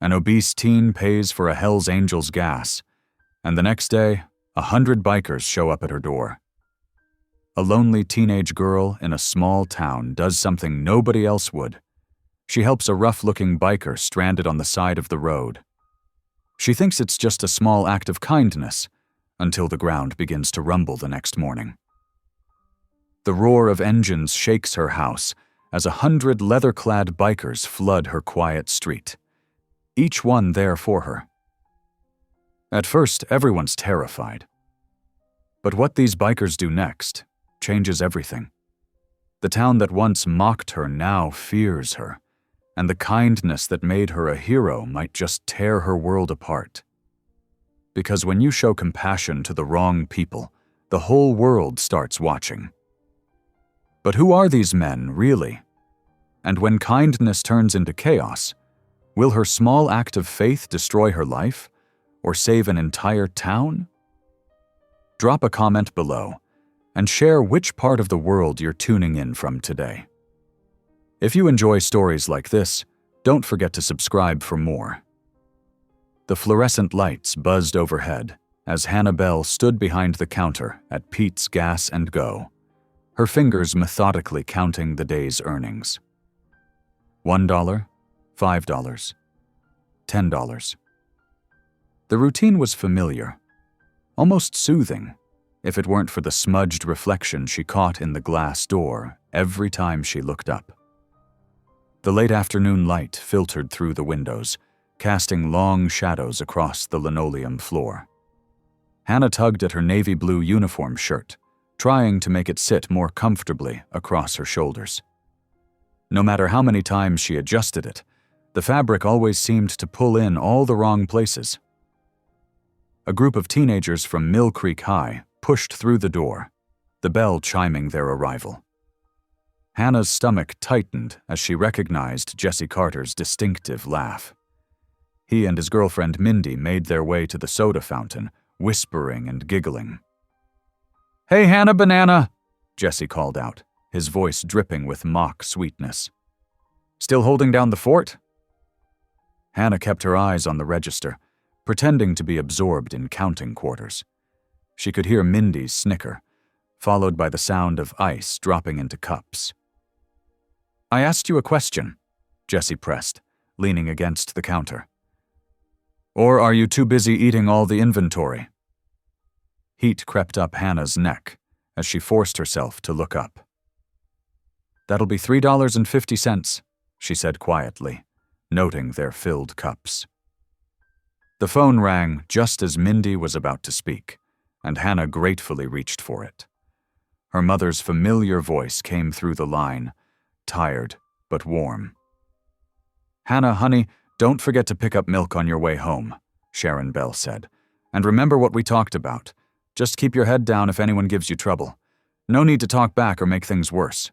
An obese teen pays for a Hell's Angels gas, and the next day, 100 bikers show up at her door. A lonely teenage girl in a small town does something nobody else would. She helps a rough-looking biker stranded on the side of the road. She thinks it's just a small act of kindness, until the ground begins to rumble the next morning. The roar of engines shakes her house as 100 leather-clad bikers flood her quiet street, each one there for her. At first, everyone's terrified. But what these bikers do next changes everything. The town that once mocked her now fears her, and the kindness that made her a hero might just tear her world apart. Because when you show compassion to the wrong people, the whole world starts watching. But who are these men, really? And when kindness turns into chaos, will her small act of faith destroy her life, or save an entire town? Drop a comment below, and share which part of the world you're tuning in from today. If you enjoy stories like this, don't forget to subscribe for more. The fluorescent lights buzzed overhead as Hannah Bell stood behind the counter at Pete's Gas and Go, her fingers methodically counting the day's earnings. $1, $5, $10. The routine was familiar, almost soothing, if it weren't for the smudged reflection she caught in the glass door every time she looked up. The late afternoon light filtered through the windows, casting long shadows across the linoleum floor. Hannah tugged at her navy blue uniform shirt, trying to make it sit more comfortably across her shoulders. No matter how many times she adjusted it, the fabric always seemed to pull in all the wrong places. A group of teenagers from Mill Creek High pushed through the door, the bell chiming their arrival. Hannah's stomach tightened as she recognized Jesse Carter's distinctive laugh. He and his girlfriend Mindy made their way to the soda fountain, whispering and giggling. "Hey, Hannah Banana," Jesse called out, his voice dripping with mock sweetness. "Still holding down the fort?" Hannah kept her eyes on the register, pretending to be absorbed in counting quarters. She could hear Mindy's snicker, followed by the sound of ice dropping into cups. "I asked you a question," Jesse pressed, leaning against the counter. "Or are you too busy eating all the inventory?" Heat crept up Hannah's neck as she forced herself to look up. "That'll be $3.50, she said quietly, noting their filled cups. The phone rang just as Mindy was about to speak, and Hannah gratefully reached for it. Her mother's familiar voice came through the line, tired but warm. "Hannah, honey, don't forget to pick up milk on your way home," Sharon Bell said. "And remember what we talked about. Just keep your head down if anyone gives you trouble. No need to talk back or make things worse."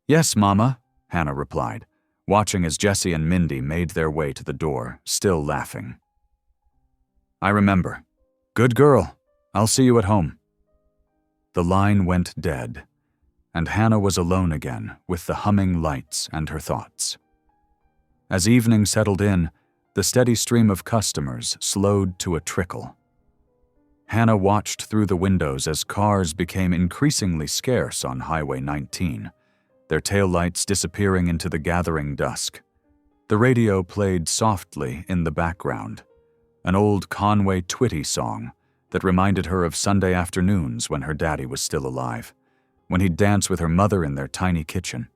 "Yes, Mama," Hannah replied, watching as Jesse and Mindy made their way to the door, still laughing. "I remember. Good girl. I'll see you at home." The line went dead, and Hannah was alone again with the humming lights and her thoughts. As evening settled in, the steady stream of customers slowed to a trickle. Hannah watched through the windows as cars became increasingly scarce on Highway 19, their taillights disappearing into the gathering dusk. The radio played softly in the background, an old Conway Twitty song that reminded her of Sunday afternoons when her daddy was still alive, when he'd dance with her mother in their tiny kitchen.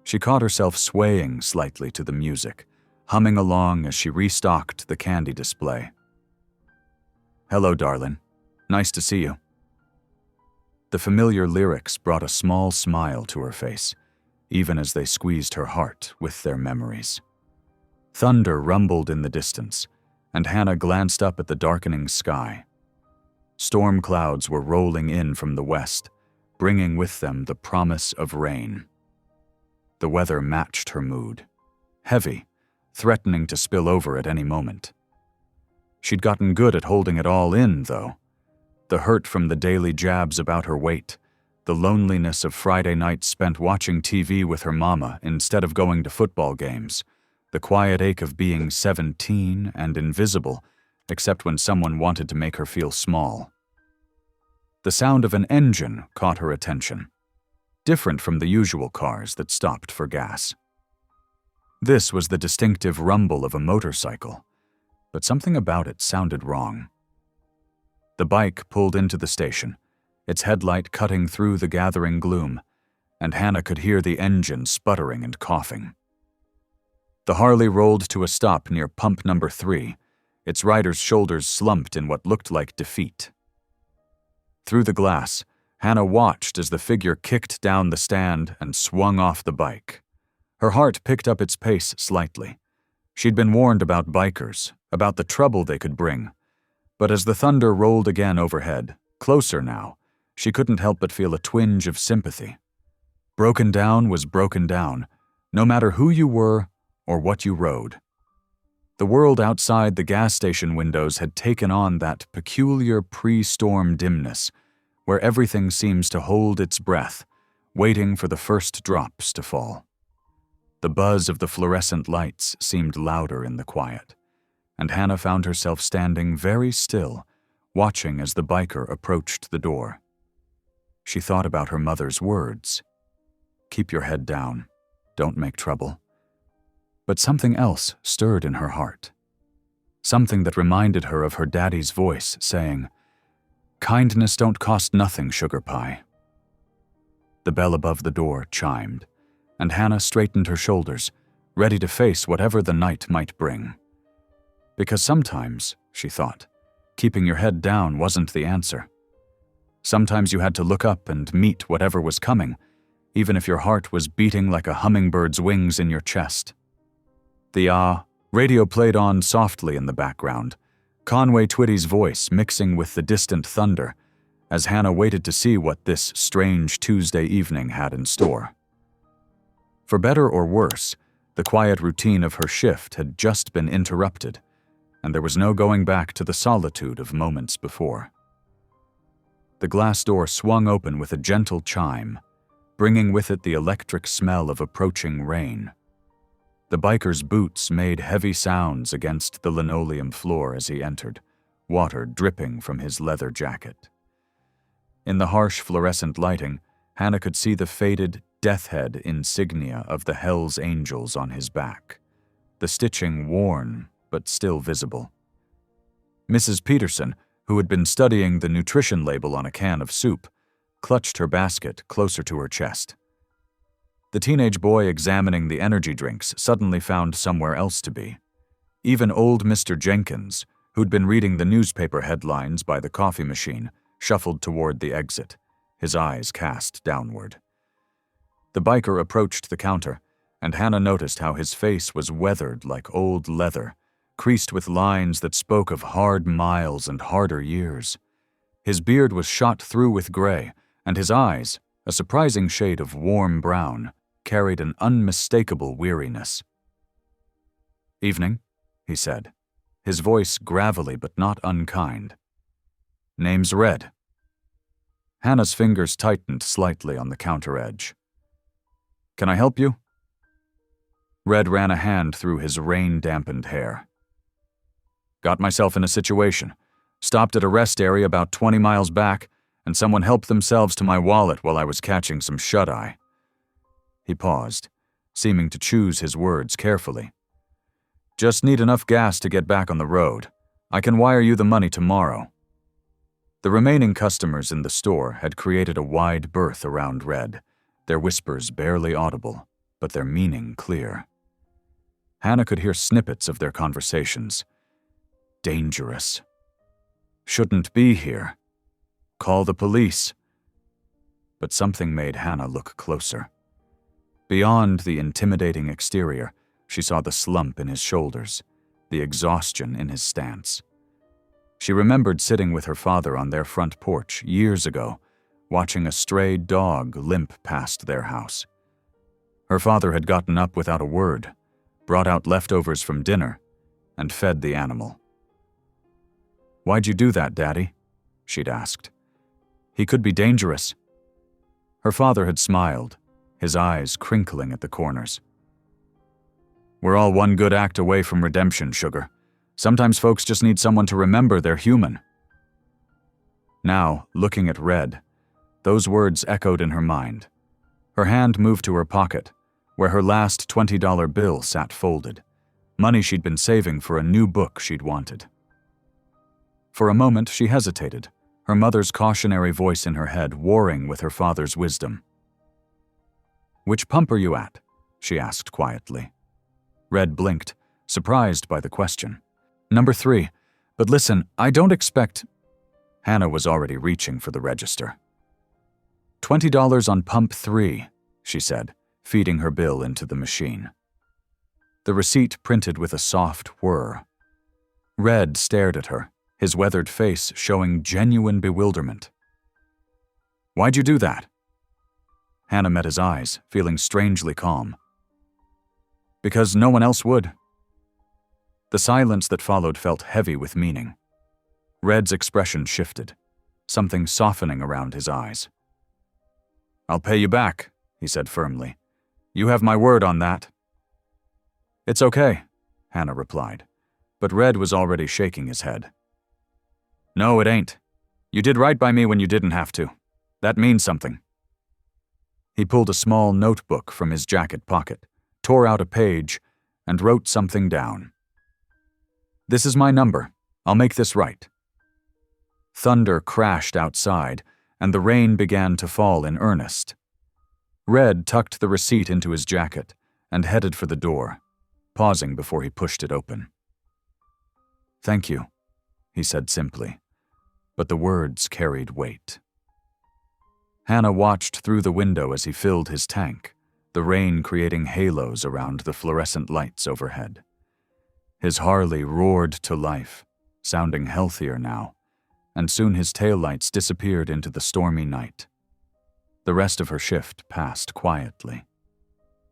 She caught herself swaying slightly to the music, humming along as she restocked the candy display. "Hello, darling. Nice to see you." The familiar lyrics brought a small smile to her face, even as they squeezed her heart with their memories. Thunder rumbled in the distance, and Hannah glanced up at the darkening sky. Storm clouds were rolling in from the west, bringing with them the promise of rain. The weather matched her mood, heavy, threatening to spill over at any moment. She'd gotten good at holding it all in, though. The hurt from the daily jabs about her weight, the loneliness of Friday nights spent watching TV with her mama instead of going to football games, the quiet ache of being 17 and invisible, except when someone wanted to make her feel small. The sound of an engine caught her attention, different from the usual cars that stopped for gas. This was the distinctive rumble of a motorcycle, but something about it sounded wrong. The bike pulled into the station, its headlight cutting through the gathering gloom, and Hannah could hear the engine sputtering and coughing. The Harley rolled to a stop near pump number 3, its rider's shoulders slumped in what looked like defeat. Through the glass, Hannah watched as the figure kicked down the stand and swung off the bike. Her heart picked up its pace slightly. She'd been warned about bikers, about the trouble they could bring. But as the thunder rolled again overhead, closer now, she couldn't help but feel a twinge of sympathy. Broken down was broken down, no matter who you were or what you rode. The world outside the gas station windows had taken on that peculiar pre-storm dimness, where everything seems to hold its breath, waiting for the first drops to fall. The buzz of the fluorescent lights seemed louder in the quiet, and Hannah found herself standing very still, watching as the biker approached the door. She thought about her mother's words. Keep your head down. Don't make trouble. But something else stirred in her heart. Something that reminded her of her daddy's voice saying, "Kindness don't cost nothing, sugar pie." The bell above the door chimed, and Hannah straightened her shoulders, ready to face whatever the night might bring. Because sometimes, she thought, keeping your head down wasn't the answer. Sometimes you had to look up and meet whatever was coming, even if your heart was beating like a hummingbird's wings in your chest. The radio played on softly in the background, Conway Twitty's voice mixing with the distant thunder, as Hannah waited to see what this strange Tuesday evening had in store. For better or worse, the quiet routine of her shift had just been interrupted, and there was no going back to the solitude of moments before. The glass door swung open with a gentle chime, bringing with it the electric smell of approaching rain. The biker's boots made heavy sounds against the linoleum floor as he entered, water dripping from his leather jacket. In the harsh fluorescent lighting, Hannah could see the faded death head insignia of the Hells Angels on his back, the stitching worn but still visible. Mrs. Peterson, who had been studying the nutrition label on a can of soup, clutched her basket closer to her chest. The teenage boy examining the energy drinks suddenly found somewhere else to be. Even old Mr. Jenkins, who'd been reading the newspaper headlines by the coffee machine, shuffled toward the exit, his eyes cast downward. The biker approached the counter, and Hannah noticed how his face was weathered like old leather, creased with lines that spoke of hard miles and harder years. His beard was shot through with gray, and his eyes, a surprising shade of warm brown, carried an unmistakable weariness. "Evening," he said, his voice gravelly but not unkind. "Name's Red." Hannah's fingers tightened slightly on the counter edge. "Can I help you?" Red ran a hand through his rain-dampened hair. "Got myself in a situation. Stopped at a rest area about 20 miles back, and someone helped themselves to my wallet while I was catching some shut-eye." He paused, seeming to choose his words carefully. "Just need enough gas to get back on the road. I can wire you the money tomorrow." The remaining customers in the store had created a wide berth around Red, their whispers barely audible, but their meaning clear. Hannah could hear snippets of their conversations. Dangerous. Shouldn't be here. Call the police. But something made Hannah look closer. Beyond the intimidating exterior, she saw the slump in his shoulders, the exhaustion in his stance. She remembered sitting with her father on their front porch years ago, watching a stray dog limp past their house. Her father had gotten up without a word, brought out leftovers from dinner, and fed the animal. "Why'd you do that, Daddy?" she'd asked. "He could be dangerous." Her father had smiled, his eyes crinkling at the corners. We're all one good act away from redemption, sugar. Sometimes folks just need someone to remember they're human. Now, looking at Red, those words echoed in her mind. Her hand moved to her pocket, where her last $20 bill sat folded, money she'd been saving for a new book she'd wanted. For a moment, she hesitated, her mother's cautionary voice in her head warring with her father's wisdom. "Which pump are you at?" she asked quietly. Red blinked, surprised by the question. "Number 3. But listen, I don't expect—" Hannah was already reaching for the register. $20 on pump 3, she said, feeding her bill into the machine. The receipt printed with a soft whir. Red stared at her, his weathered face showing genuine bewilderment. "Why'd you do that?" Hannah met his eyes, feeling strangely calm. "Because no one else would." The silence that followed felt heavy with meaning. Red's expression shifted, something softening around his eyes. "I'll pay you back," he said firmly. "You have my word on that." "It's okay," Hannah replied, but Red was already shaking his head. "No, it ain't. You did right by me when you didn't have to. That means something." He pulled a small notebook from his jacket pocket, tore out a page, and wrote something down. "This is my number. I'll make this right." Thunder crashed outside, and the rain began to fall in earnest. Red tucked the receipt into his jacket and headed for the door, pausing before he pushed it open. "Thank you," he said simply, but the words carried weight. Hannah watched through the window as he filled his tank, the rain creating halos around the fluorescent lights overhead. His Harley roared to life, sounding healthier now, and soon his taillights disappeared into the stormy night. The rest of her shift passed quietly.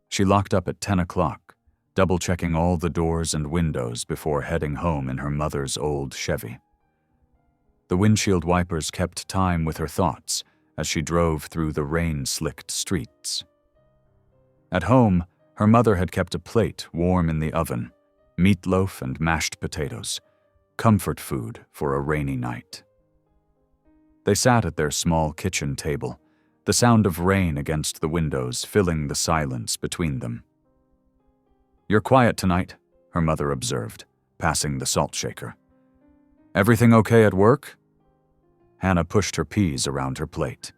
She locked up at 10 o'clock, double-checking all the doors and windows before heading home in her mother's old Chevy. The windshield wipers kept time with her thoughts as she drove through the rain-slicked streets. At home, her mother had kept a plate warm in the oven, meatloaf and mashed potatoes, comfort food for a rainy night. They sat at their small kitchen table, the sound of rain against the windows filling the silence between them. "You're quiet tonight," her mother observed, passing the salt shaker. "Everything okay at work?" Hannah pushed her peas around her plate.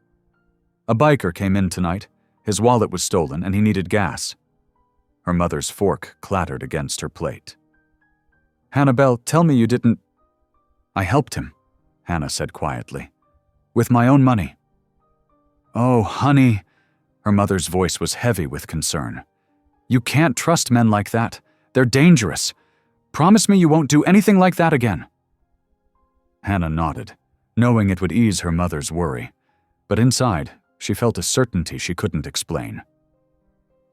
"A biker came in tonight. His wallet was stolen and he needed gas." Her mother's fork clattered against her plate. "Hannah-Belle, tell me you didn't—" "I helped him," Hannah said quietly. "With my own money." "Oh, honey," her mother's voice was heavy with concern. "You can't trust men like that. They're dangerous. Promise me you won't do anything like that again." Hannah nodded, knowing it would ease her mother's worry, but inside, she felt a certainty she couldn't explain.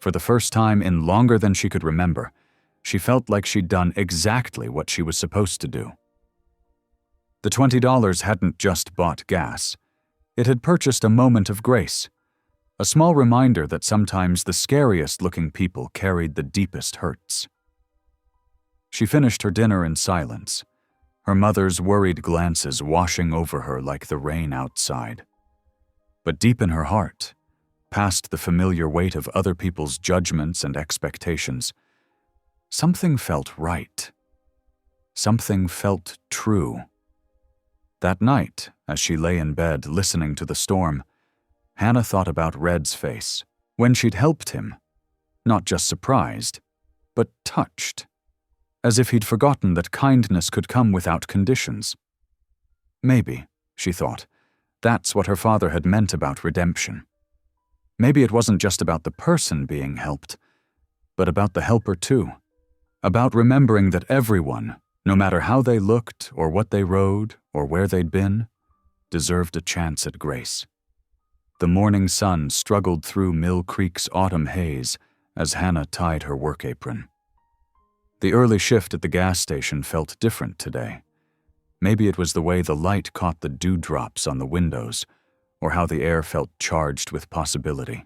For the first time in longer than she could remember, she felt like she'd done exactly what she was supposed to do. The $20 hadn't just bought gas. It had purchased a moment of grace, a small reminder that sometimes the scariest-looking people carried the deepest hurts. She finished her dinner in silence, her mother's worried glances washing over her like the rain outside. But deep in her heart, past the familiar weight of other people's judgments and expectations, something felt right. Something felt true. That night, as she lay in bed listening to the storm, Hannah thought about Red's face when she'd helped him, not just surprised, but touched, as if he'd forgotten that kindness could come without conditions. Maybe, she thought, that's what her father had meant about redemption. Maybe it wasn't just about the person being helped, but about the helper too, about remembering that everyone, no matter how they looked or what they rode or where they'd been, deserved a chance at grace. The morning sun struggled through Mill Creek's autumn haze as Hannah tied her work apron. The early shift at the gas station felt different today. Maybe it was the way the light caught the dewdrops on the windows, or how the air felt charged with possibility.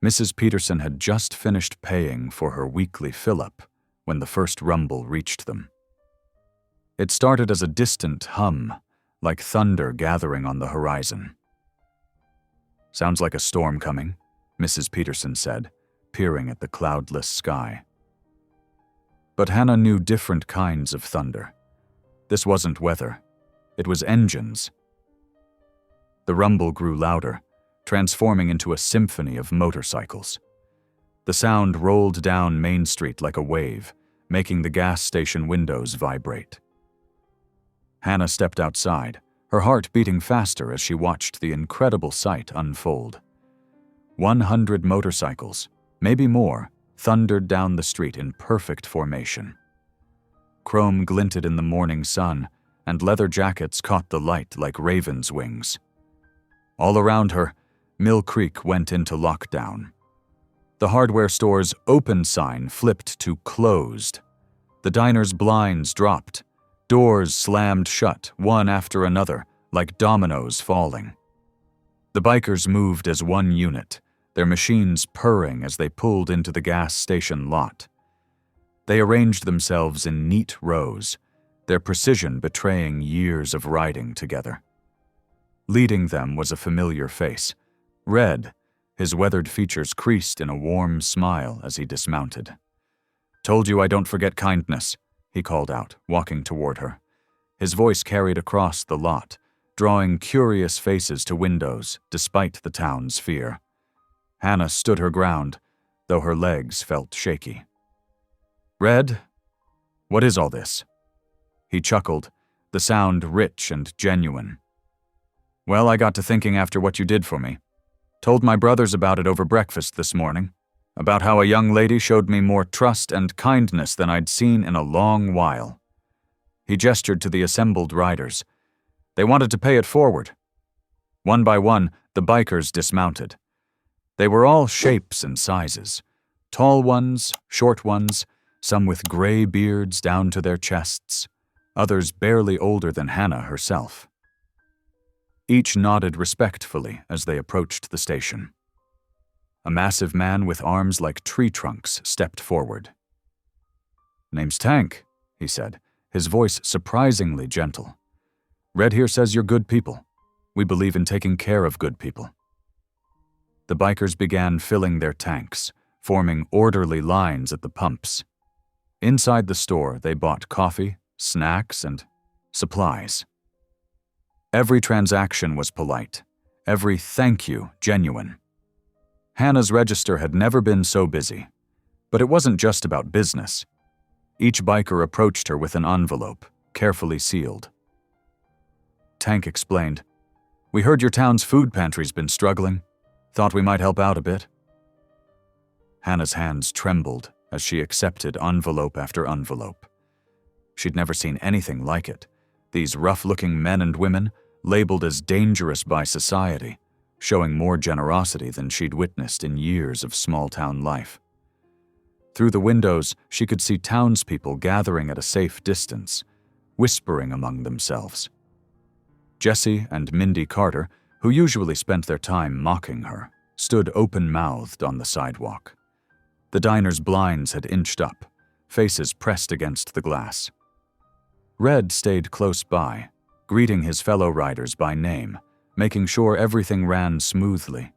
Mrs. Peterson had just finished paying for her weekly fill-up when the first rumble reached them. It started as a distant hum, like thunder gathering on the horizon. "Sounds like a storm coming," Mrs. Peterson said, peering at the cloudless sky. But Hannah knew different kinds of thunder. This wasn't weather. It was engines. The rumble grew louder, transforming into a symphony of motorcycles. The sound rolled down Main Street like a wave, making the gas station windows vibrate. Hannah stepped outside, her heart beating faster as she watched the incredible sight unfold. 100 motorcycles, maybe more, thundered down the street in perfect formation. Chrome glinted in the morning sun, and leather jackets caught the light like ravens' wings. All around her, Mill Creek went into lockdown. The hardware store's open sign flipped to closed. The diner's blinds dropped. Doors slammed shut, one after another, like dominoes falling. The bikers moved as one unit, their machines purring as they pulled into the gas station lot. They arranged themselves in neat rows, their precision betraying years of riding together. Leading them was a familiar face, Red, his weathered features creased in a warm smile as he dismounted. "Told you I don't forget kindness," he called out, walking toward her. His voice carried across the lot, drawing curious faces to windows despite the town's fear. Hannah stood her ground, though her legs felt shaky. "Red, what is all this?" He chuckled, the sound rich and genuine. "Well, I got to thinking after what you did for me. Told my brothers about it over breakfast this morning, about how a young lady showed me more trust and kindness than I'd seen in a long while." He gestured to the assembled riders. They wanted to pay it forward. One by one, the bikers dismounted. They were all shapes and sizes. Tall ones, short ones, some with gray beards down to their chests, others barely older than Hannah herself. Each nodded respectfully as they approached the station. A massive man with arms like tree trunks stepped forward. "Name's Tank," he said, his voice surprisingly gentle. "Red here says you're good people. We believe in taking care of good people." The bikers began filling their tanks, forming orderly lines at the pumps. Inside the store, they bought coffee, snacks, and supplies. Every transaction was polite, every thank you genuine. Hannah's register had never been so busy, but it wasn't just about business. Each biker approached her with an envelope, carefully sealed. Tank explained, "We heard your town's food pantry's been struggling. Thought we might help out a bit." Hannah's hands trembled as she accepted envelope after envelope. She'd never seen anything like it. These rough-looking men and women, labeled as dangerous by society, showing more generosity than she'd witnessed in years of small-town life. Through the windows, she could see townspeople gathering at a safe distance, whispering among themselves. Jesse and Mindy Carter, who usually spent their time mocking her, stood open-mouthed on the sidewalk. The diner's blinds had inched up, faces pressed against the glass. Red stayed close by, greeting his fellow riders by name, making sure everything ran smoothly.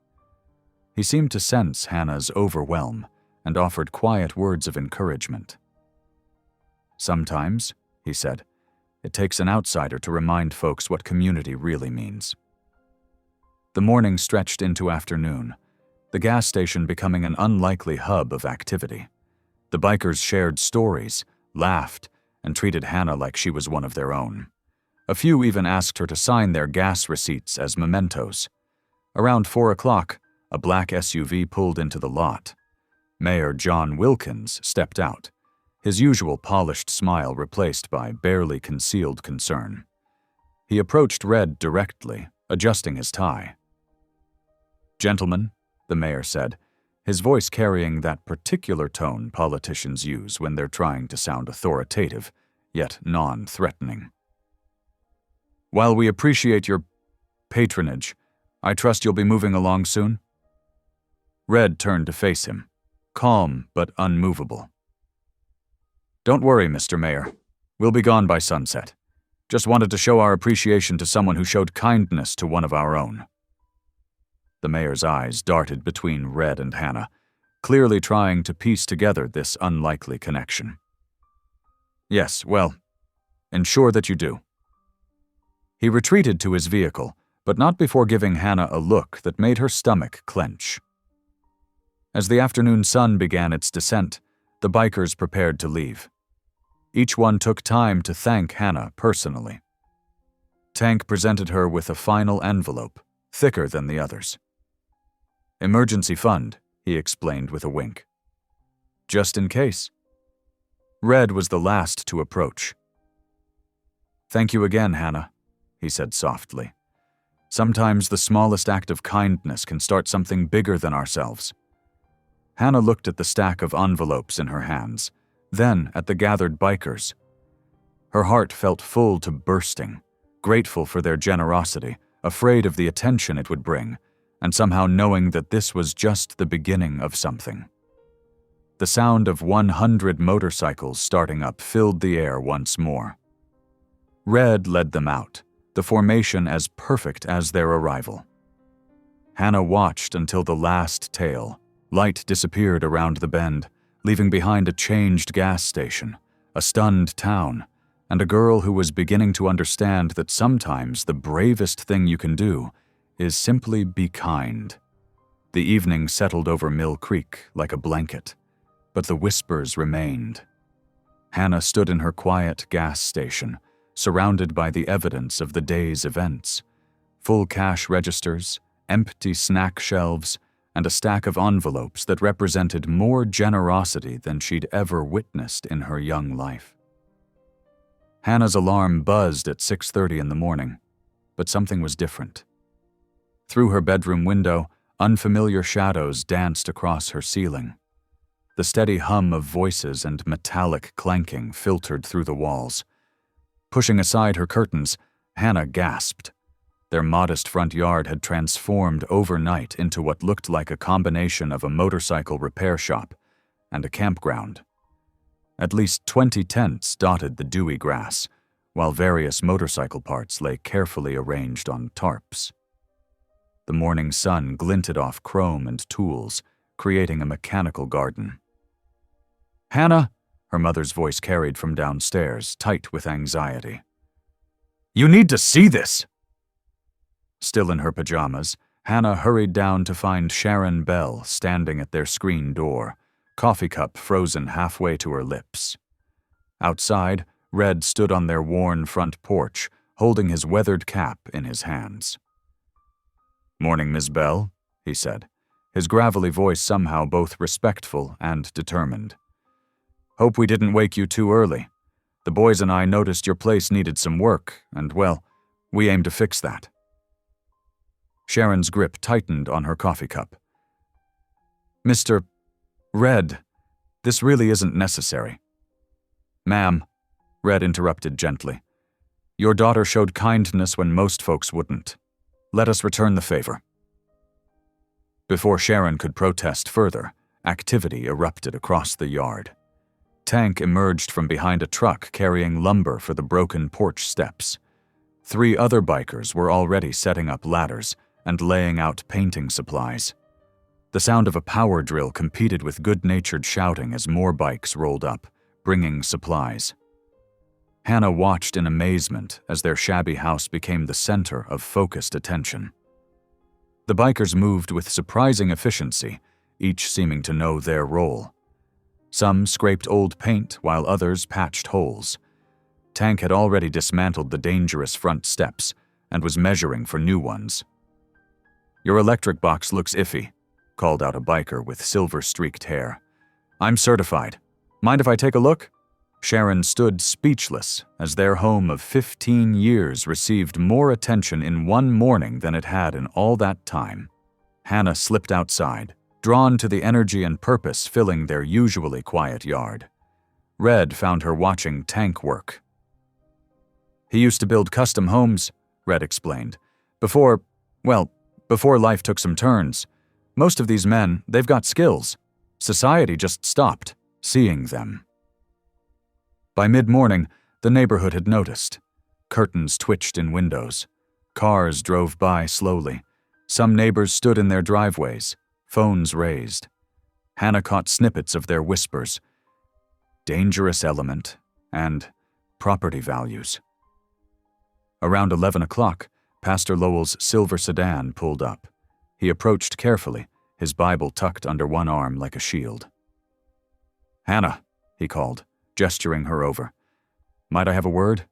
He seemed to sense Hannah's overwhelm and offered quiet words of encouragement. "Sometimes," he said, "it takes an outsider to remind folks what community really means." The morning stretched into afternoon, the gas station becoming an unlikely hub of activity. The bikers shared stories, laughed, and treated Hannah like she was one of their own. A few even asked her to sign their gas receipts as mementos. Around 4 o'clock, a black SUV pulled into the lot. Mayor John Wilkins stepped out, his usual polished smile replaced by barely concealed concern. He approached Red directly, adjusting his tie. "Gentlemen," the mayor said, his voice carrying that particular tone politicians use when they're trying to sound authoritative, yet non-threatening. "While we appreciate your patronage, I trust you'll be moving along soon?" Red turned to face him, calm but unmovable. "Don't worry, Mr. Mayor. We'll be gone by sunset. Just wanted to show our appreciation to someone who showed kindness to one of our own." The mayor's eyes darted between Red and Hannah, clearly trying to piece together this unlikely connection. "Yes, well, ensure that you do." He retreated to his vehicle, but not before giving Hannah a look that made her stomach clench. As the afternoon sun began its descent, the bikers prepared to leave. Each one took time to thank Hannah personally. Tank presented her with a final envelope, thicker than the others. "Emergency fund," he explained with a wink. "Just in case." Red was the last to approach. "Thank you again, Hannah," he said softly. "Sometimes the smallest act of kindness can start something bigger than ourselves." Hannah looked at the stack of envelopes in her hands, then at the gathered bikers. Her heart felt full to bursting, grateful for their generosity, afraid of the attention it would bring, and somehow knowing that this was just the beginning of something. The sound of 100 motorcycles starting up filled the air once more. Red led them out, the formation as perfect as their arrival. Hannah watched until the last tail. Light disappeared around the bend, leaving behind a changed gas station, a stunned town, and a girl who was beginning to understand that sometimes the bravest thing you can do is simply be kind. The evening settled over Mill Creek like a blanket, but the whispers remained. Hannah stood in her quiet gas station, surrounded by the evidence of the day's events: full cash registers, empty snack shelves, and a stack of envelopes that represented more generosity than she'd ever witnessed in her young life. Hannah's alarm buzzed at 6:30 in the morning, but something was different. Through her bedroom window, unfamiliar shadows danced across her ceiling. The steady hum of voices and metallic clanking filtered through the walls. Pushing aside her curtains, Hannah gasped. Their modest front yard had transformed overnight into what looked like a combination of a motorcycle repair shop and a campground. At least 20 tents dotted the dewy grass, while various motorcycle parts lay carefully arranged on tarps. The morning sun glinted off chrome and tools, creating a mechanical garden. "Hannah," her mother's voice carried from downstairs, tight with anxiety. "You need to see this!" Still in her pajamas, Hannah hurried down to find Sharon Bell standing at their screen door, coffee cup frozen halfway to her lips. Outside, Red stood on their worn front porch, holding his weathered cap in his hands. "Morning, Miss Bell," he said, his gravelly voice somehow both respectful and determined. "Hope we didn't wake you too early. The boys and I noticed your place needed some work, and, well, we aim to fix that." Sharon's grip tightened on her coffee cup. "Mr. Red, this really isn't necessary." "Ma'am," Red interrupted gently, "your daughter showed kindness when most folks wouldn't. Let us return the favor." Before Sharon could protest further, activity erupted across the yard. Tank emerged from behind a truck carrying lumber for the broken porch steps. 3 other bikers were already setting up ladders and laying out painting supplies. The sound of a power drill competed with good-natured shouting as more bikes rolled up, bringing supplies. Hannah watched in amazement as their shabby house became the center of focused attention. The bikers moved with surprising efficiency, each seeming to know their role. Some scraped old paint while others patched holes. Tank had already dismantled the dangerous front steps and was measuring for new ones. "Your electric box looks iffy," called out a biker with silver-streaked hair. "I'm certified. Mind if I take a look?" Sharon stood speechless as their home of 15 years received more attention in one morning than it had in all that time. Hannah slipped outside, drawn to the energy and purpose filling their usually quiet yard. Red found her watching Tank work. "He used to build custom homes," Red explained, before life took some turns. Most of these men, they've got skills. Society just stopped seeing them. By mid-morning, the neighborhood had noticed. Curtains twitched in windows. Cars drove by slowly. Some neighbors stood in their driveways, phones raised. Hannah caught snippets of their whispers. Dangerous element and property values. Around 11 o'clock, Pastor Lowell's silver sedan pulled up. He approached carefully, his Bible tucked under one arm like a shield. "Hannah," he called, gesturing her over. "Might I have a word?"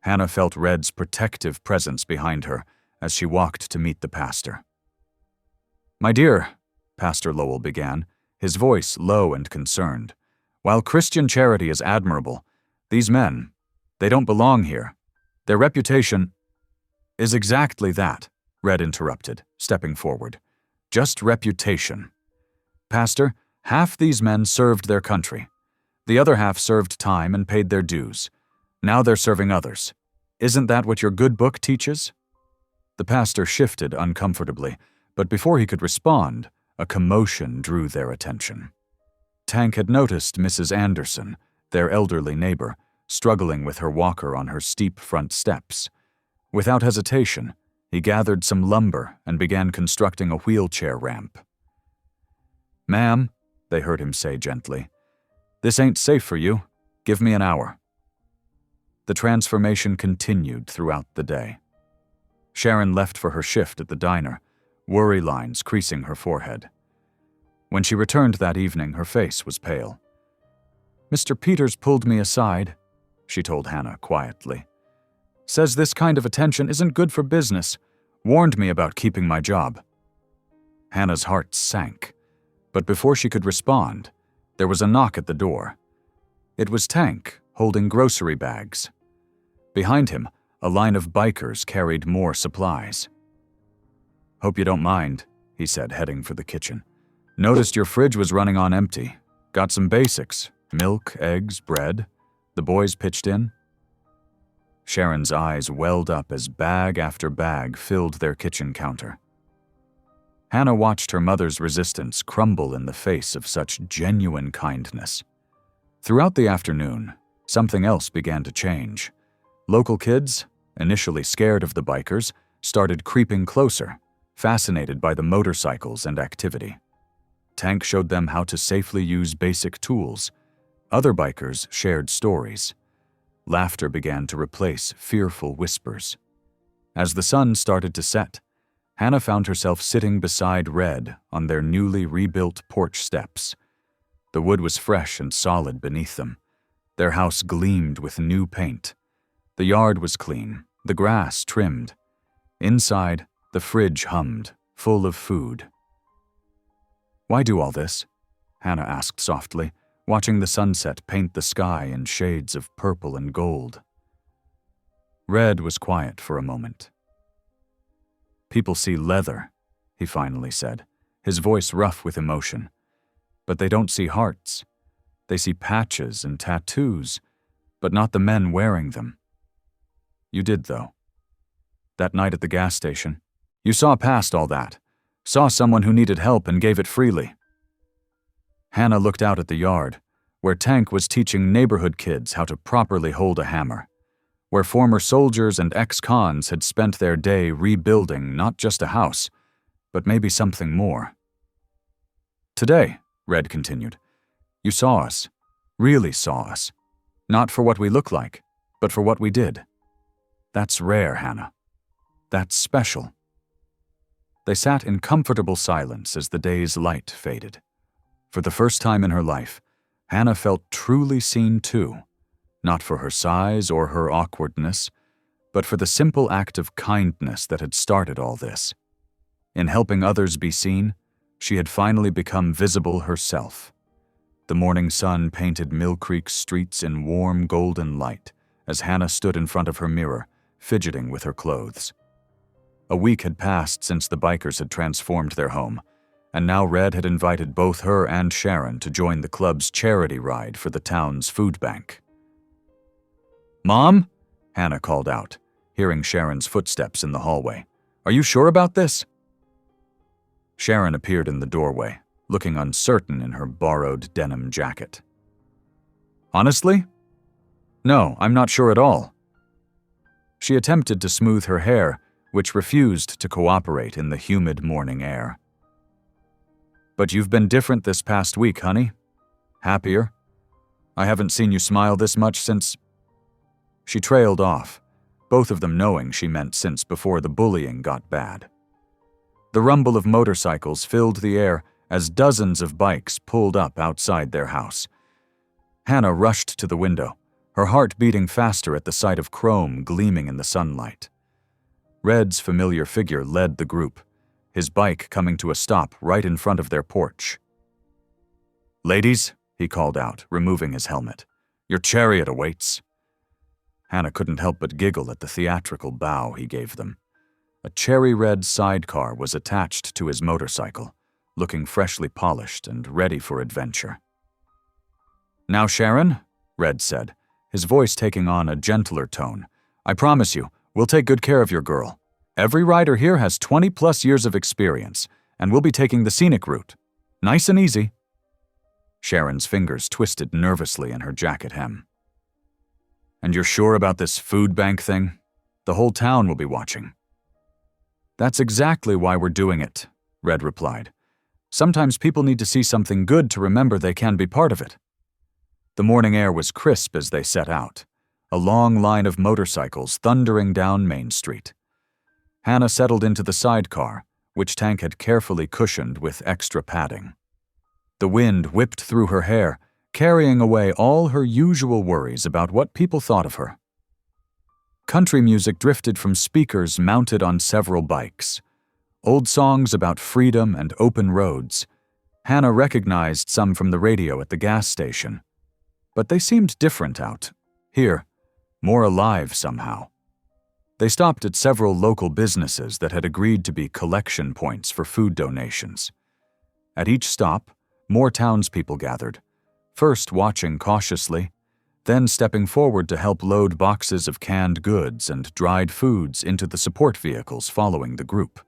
Hannah felt Red's protective presence behind her as she walked to meet the pastor. "My dear," Pastor Lowell began, his voice low and concerned, "while Christian charity is admirable, these men, they don't belong here. Their reputation—" "Is exactly that," Red interrupted, stepping forward. "Just reputation. Pastor, half these men served their country. The other half served time and paid their dues. Now they're serving others. Isn't that what your good book teaches?" The pastor shifted uncomfortably, but before he could respond, a commotion drew their attention. Tank had noticed Mrs. Anderson, their elderly neighbor, struggling with her walker on her steep front steps. Without hesitation, he gathered some lumber and began constructing a wheelchair ramp. "Ma'am," they heard him say gently, "this ain't safe for you. Give me an hour." The transformation continued throughout the day. Sharon left for her shift at the diner, worry lines creasing her forehead. When she returned that evening, her face was pale. "Mr. Peters pulled me aside," she told Hannah quietly. "Says this kind of attention isn't good for business. Warned me about keeping my job." Hannah's heart sank, but before she could respond, there was a knock at the door. It was Tank, holding grocery bags. Behind him, a line of bikers carried more supplies. "Hope you don't mind," he said, heading for the kitchen. "Noticed your fridge was running on empty. Got some basics, milk, eggs, bread. The boys pitched in?" Sharon's eyes welled up as bag after bag filled their kitchen counter. Hannah watched her mother's resistance crumble in the face of such genuine kindness. Throughout the afternoon, something else began to change. Local kids, initially scared of the bikers, started creeping closer, fascinated by the motorcycles and activity. Tank showed them how to safely use basic tools. Other bikers shared stories. Laughter began to replace fearful whispers. As the sun started to set, Hannah found herself sitting beside Red on their newly rebuilt porch steps. The wood was fresh and solid beneath them. Their house gleamed with new paint. The yard was clean, the grass trimmed. Inside, the fridge hummed, full of food. "Why do all this?" Hannah asked softly, watching the sunset paint the sky in shades of purple and gold. Red was quiet for a moment. "People see leather," he finally said, his voice rough with emotion. "But they don't see hearts. They see patches and tattoos, but not the men wearing them. You did, though. That night at the gas station, you saw past all that, saw someone who needed help and gave it freely." Hannah looked out at the yard, where Tank was teaching neighborhood kids how to properly hold a hammer, where former soldiers and ex-cons had spent their day rebuilding not just a house, but maybe something more. "Today," Red continued, "you saw us, really saw us, not for what we look like, but for what we did. That's rare, Hannah. That's special." They sat in comfortable silence as the day's light faded. For the first time in her life, Hannah felt truly seen too, not for her size or her awkwardness, but for the simple act of kindness that had started all this. In helping others be seen, she had finally become visible herself. The morning sun painted Mill Creek's streets in warm golden light as Hannah stood in front of her mirror, fidgeting with her clothes. A week had passed since the bikers had transformed their home, and now Red had invited both her and Sharon to join the club's charity ride for the town's food bank. "Mom?" Hannah called out, hearing Sharon's footsteps in the hallway. "Are you sure about this?" Sharon appeared in the doorway, looking uncertain in her borrowed denim jacket. Honestly? No, I'm not sure at all. She attempted to smooth her hair, which refused to cooperate in the humid morning air. But you've been different this past week, honey. Happier. I haven't seen you smile this much since… She trailed off, both of them knowing she meant since before the bullying got bad. The rumble of motorcycles filled the air as dozens of bikes pulled up outside their house. Hannah rushed to the window, her heart beating faster at the sight of chrome gleaming in the sunlight. Red's familiar figure led the group, his bike coming to a stop right in front of their porch. "Ladies," he called out, removing his helmet, "your chariot awaits." Hannah couldn't help but giggle at the theatrical bow he gave them. A cherry-red sidecar was attached to his motorcycle, looking freshly polished and ready for adventure. "Now, Sharon," Red said, his voice taking on a gentler tone, "I promise you, we'll take good care of your girl. Every rider here has 20-plus years of experience, and we'll be taking the scenic route. Nice and easy." Sharon's fingers twisted nervously in her jacket hem. "And you're sure about this food bank thing? The whole town will be watching." "That's exactly why we're doing it," Red replied. "Sometimes people need to see something good to remember they can be part of it." The morning air was crisp as they set out, a long line of motorcycles thundering down Main Street. Hannah settled into the sidecar, which Tank had carefully cushioned with extra padding. The wind whipped through her hair, carrying away all her usual worries about what people thought of her. Country music drifted from speakers mounted on several bikes. Old songs about freedom and open roads. Hannah recognized some from the radio at the gas station. But they seemed different out here, more alive somehow. They stopped at several local businesses that had agreed to be collection points for food donations. At each stop, more townspeople gathered, first watching cautiously, then stepping forward to help load boxes of canned goods and dried foods into the support vehicles following the group.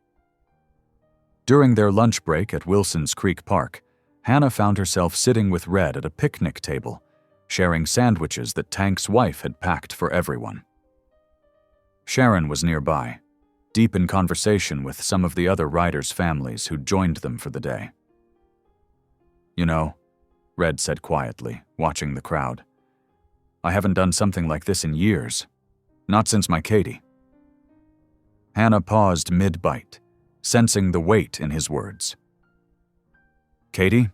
During their lunch break at Wilson's Creek Park, Hannah found herself sitting with Red at a picnic table, sharing sandwiches that Tank's wife had packed for everyone. Sharon was nearby, deep in conversation with some of the other riders' families who'd joined them for the day. "You know," Red said quietly, watching the crowd, "I haven't done something like this in years. Not since my Katie." Hannah paused mid-bite, sensing the weight in his words. "Katie?"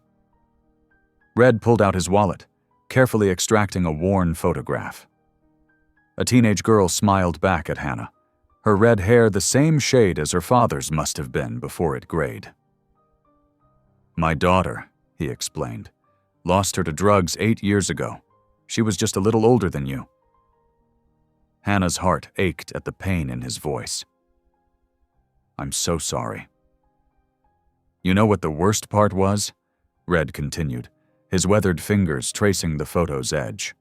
Red pulled out his wallet, carefully extracting a worn photograph. A teenage girl smiled back at Hannah, her red hair the same shade as her father's must have been before it grayed. "My daughter," he explained, "lost her to drugs 8 years ago. She was just a little older than you." Hannah's heart ached at the pain in his voice. "I'm so sorry." "You know what the worst part was?" Red continued, his weathered fingers tracing the photo's edge.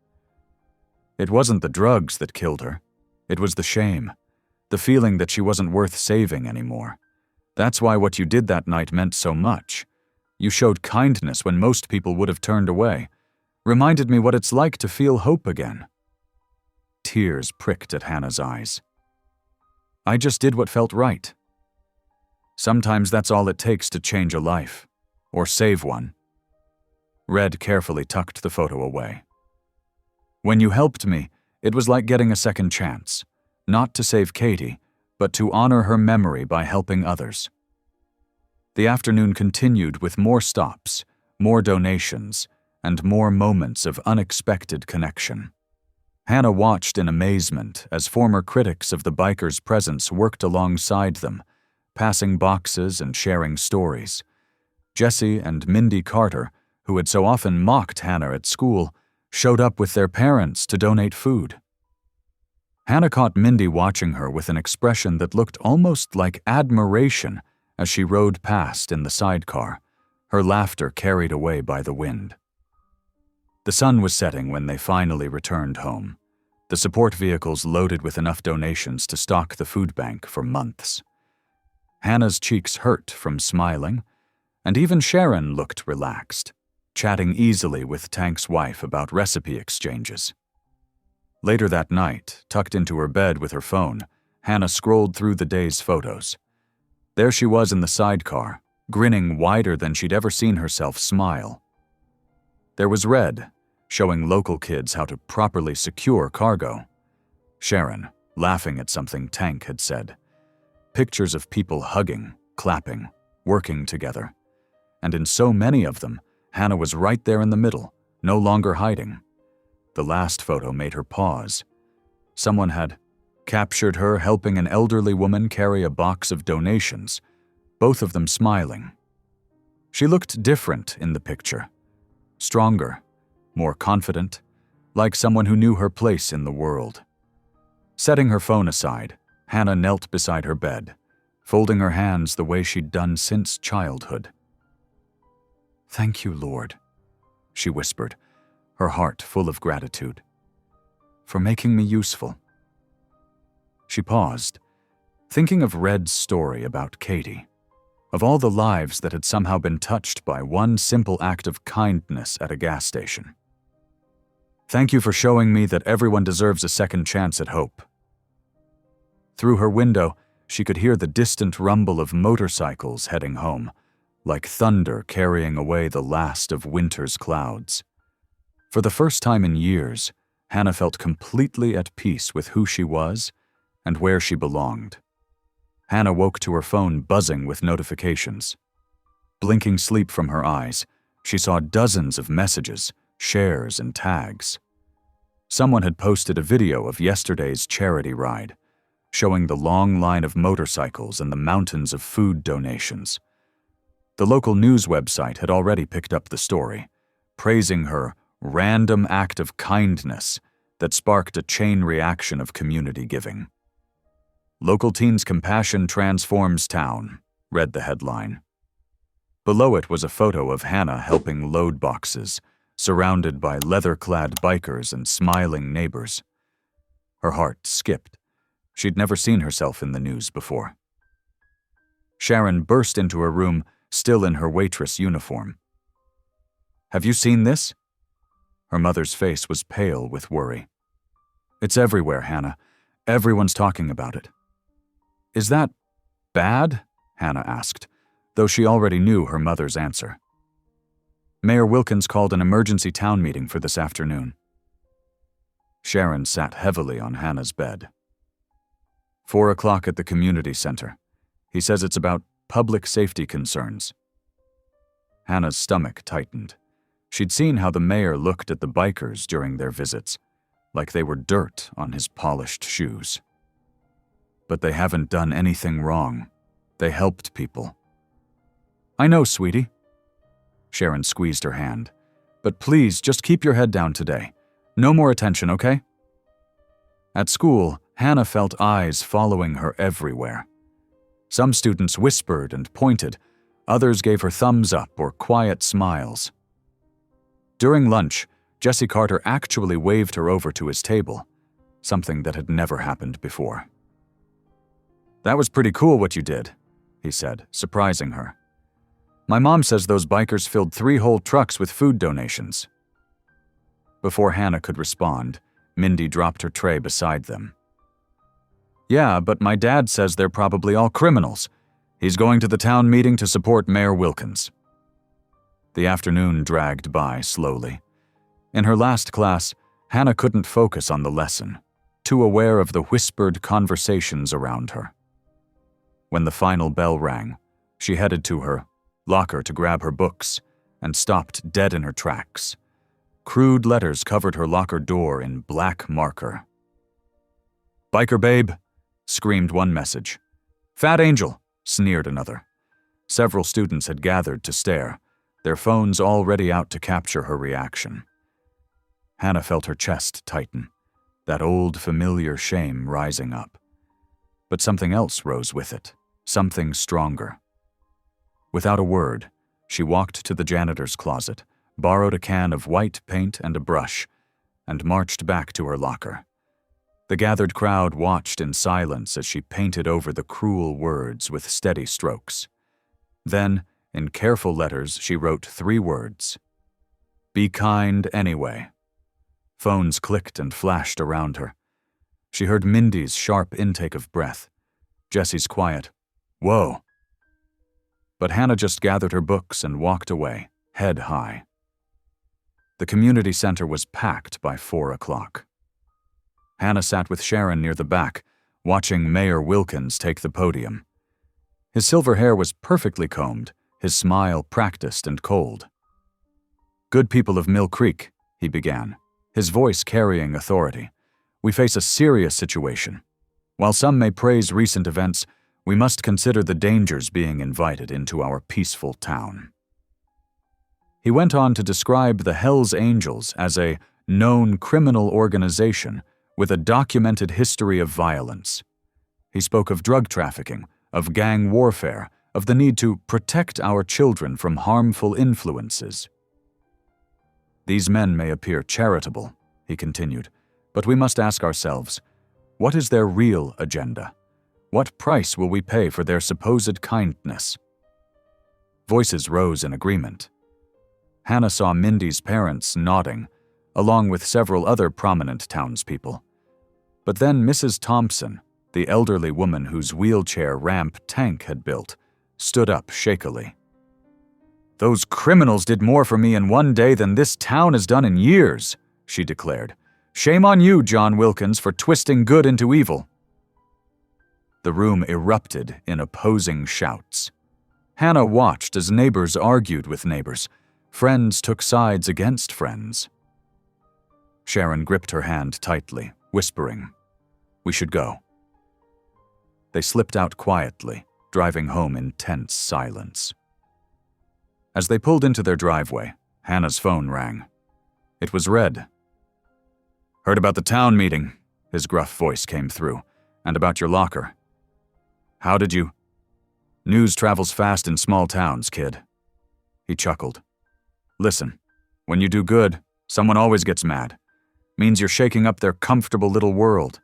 "It wasn't the drugs that killed her. It was the shame, the feeling that she wasn't worth saving anymore. That's why what you did that night meant so much. You showed kindness when most people would have turned away. Reminded me what it's like to feel hope again." Tears pricked at Hannah's eyes. "I just did what felt right. Sometimes that's all it takes to change a life, or save one." Red carefully tucked the photo away. "When you helped me, it was like getting a second chance, not to save Katie, but to honor her memory by helping others." The afternoon continued with more stops, more donations, and more moments of unexpected connection. Hannah watched in amazement as former critics of the bikers' presence worked alongside them, passing boxes and sharing stories. Jesse and Mindy Carter, who had so often mocked Hannah at school, showed up with their parents to donate food. Hannah caught Mindy watching her with an expression that looked almost like admiration as she rode past in the sidecar, her laughter carried away by the wind. The sun was setting when they finally returned home, the support vehicles loaded with enough donations to stock the food bank for months. Hannah's cheeks hurt from smiling, and even Sharon looked relaxed, chatting easily with Tank's wife about recipe exchanges. Later that night, tucked into her bed with her phone, Hannah scrolled through the day's photos. There she was in the sidecar, grinning wider than she'd ever seen herself smile. There was Red, showing local kids how to properly secure cargo. Sharon, laughing at something Tank had said. Pictures of people hugging, clapping, working together. And in so many of them, Hannah was right there in the middle, no longer hiding. The last photo made her pause. Someone had captured her helping an elderly woman carry a box of donations, both of them smiling. She looked different in the picture. Stronger, more confident, like someone who knew her place in the world. Setting her phone aside, Hannah knelt beside her bed, folding her hands the way she'd done since childhood. "Thank you, Lord," she whispered, her heart full of gratitude, "for making me useful." She paused, thinking of Red's story about Katie, of all the lives that had somehow been touched by one simple act of kindness at a gas station. "Thank you for showing me that everyone deserves a second chance at hope." Through her window, she could hear the distant rumble of motorcycles heading home, like thunder carrying away the last of winter's clouds. For the first time in years, Hannah felt completely at peace with who she was and where she belonged. Hannah woke to her phone buzzing with notifications. Blinking sleep from her eyes, she saw dozens of messages, shares, and tags. Someone had posted a video of yesterday's charity ride, showing the long line of motorcycles and the mountains of food donations. The local news website had already picked up the story, praising her random act of kindness that sparked a chain reaction of community giving. "Local Teens' Compassion Transforms Town," read the headline. Below it was a photo of Hannah helping load boxes, surrounded by leather-clad bikers and smiling neighbors. Her heart skipped. She'd never seen herself in the news before. Sharon burst into her room, still in her waitress uniform. "Have you seen this?" Her mother's face was pale with worry. "It's everywhere, Hannah. Everyone's talking about it." "Is that bad?" Hannah asked, though she already knew her mother's answer. "Mayor Wilkins called an emergency town meeting for this afternoon." Sharon sat heavily on Hannah's bed. 4 o'clock at the community center. He says it's about public safety concerns. Hannah's stomach tightened. She'd seen how the mayor looked at the bikers during their visits, like they were dirt on his polished shoes. But they haven't done anything wrong. They helped people. "I know, sweetie." Sharon squeezed her hand. "But please, just keep your head down today. No more attention, okay?" At school, Hannah felt eyes following her everywhere. Some students whispered and pointed. Others gave her thumbs up or quiet smiles. During lunch, Jesse Carter actually waved her over to his table, something that had never happened before. "That was pretty cool what you did," he said, surprising her. "My mom says those bikers filled 3 whole trucks with food donations." Before Hannah could respond, Mindy dropped her tray beside them. "Yeah, but my dad says they're probably all criminals. He's going to the town meeting to support Mayor Wilkins." The afternoon dragged by slowly. In her last class, Hannah couldn't focus on the lesson, too aware of the whispered conversations around her. When the final bell rang, she headed to her locker to grab her books and stopped dead in her tracks. Crude letters covered her locker door in black marker. "Biker babe," screamed one message. "Fat angel," sneered another. Several students had gathered to stare, their phones already out to capture her reaction. Hannah felt her chest tighten, that old familiar shame rising up. But something else rose with it, something stronger. Without a word, she walked to the janitor's closet, borrowed a can of white paint and a brush, and marched back to her locker. The gathered crowd watched in silence as she painted over the cruel words with steady strokes. Then, in careful letters, she wrote 3 words. Be kind anyway. Phones clicked and flashed around her. She heard Mindy's sharp intake of breath, Jessie's quiet, "Whoa." But Hannah just gathered her books and walked away, head high. The community center was packed by 4 o'clock. Hannah sat with Sharon near the back, watching Mayor Wilkins take the podium. His silver hair was perfectly combed, his smile practiced and cold. "Good people of Mill Creek," he began, his voice carrying authority, "we face a serious situation. While some may praise recent events, we must consider the dangers being invited into our peaceful town." He went on to describe the Hells Angels as a known criminal organization with a documented history of violence. He spoke of drug trafficking, of gang warfare, of the need to protect our children from harmful influences. "These men may appear charitable," he continued, "but we must ask ourselves, what is their real agenda? What price will we pay for their supposed kindness?" Voices rose in agreement. Hannah saw Mindy's parents nodding, along with several other prominent townspeople. But then Mrs. Thompson, the elderly woman whose wheelchair ramp Tank had built, stood up shakily. "Those criminals did more for me in one day than this town has done in years," she declared. "Shame on you, John Wilkins, for twisting good into evil." The room erupted in opposing shouts. Hannah watched as neighbors argued with neighbors. Friends took sides against friends. Sharon gripped her hand tightly, whispering, "We should go." They slipped out quietly, driving home in tense silence. As they pulled into their driveway, Hannah's phone rang. It was Red. "Heard about the town meeting," his gruff voice came through, "and about your locker. How did you—" "News travels fast in small towns, kid." He chuckled. "Listen, when you do good, someone always gets mad. Means you're shaking up their comfortable little world,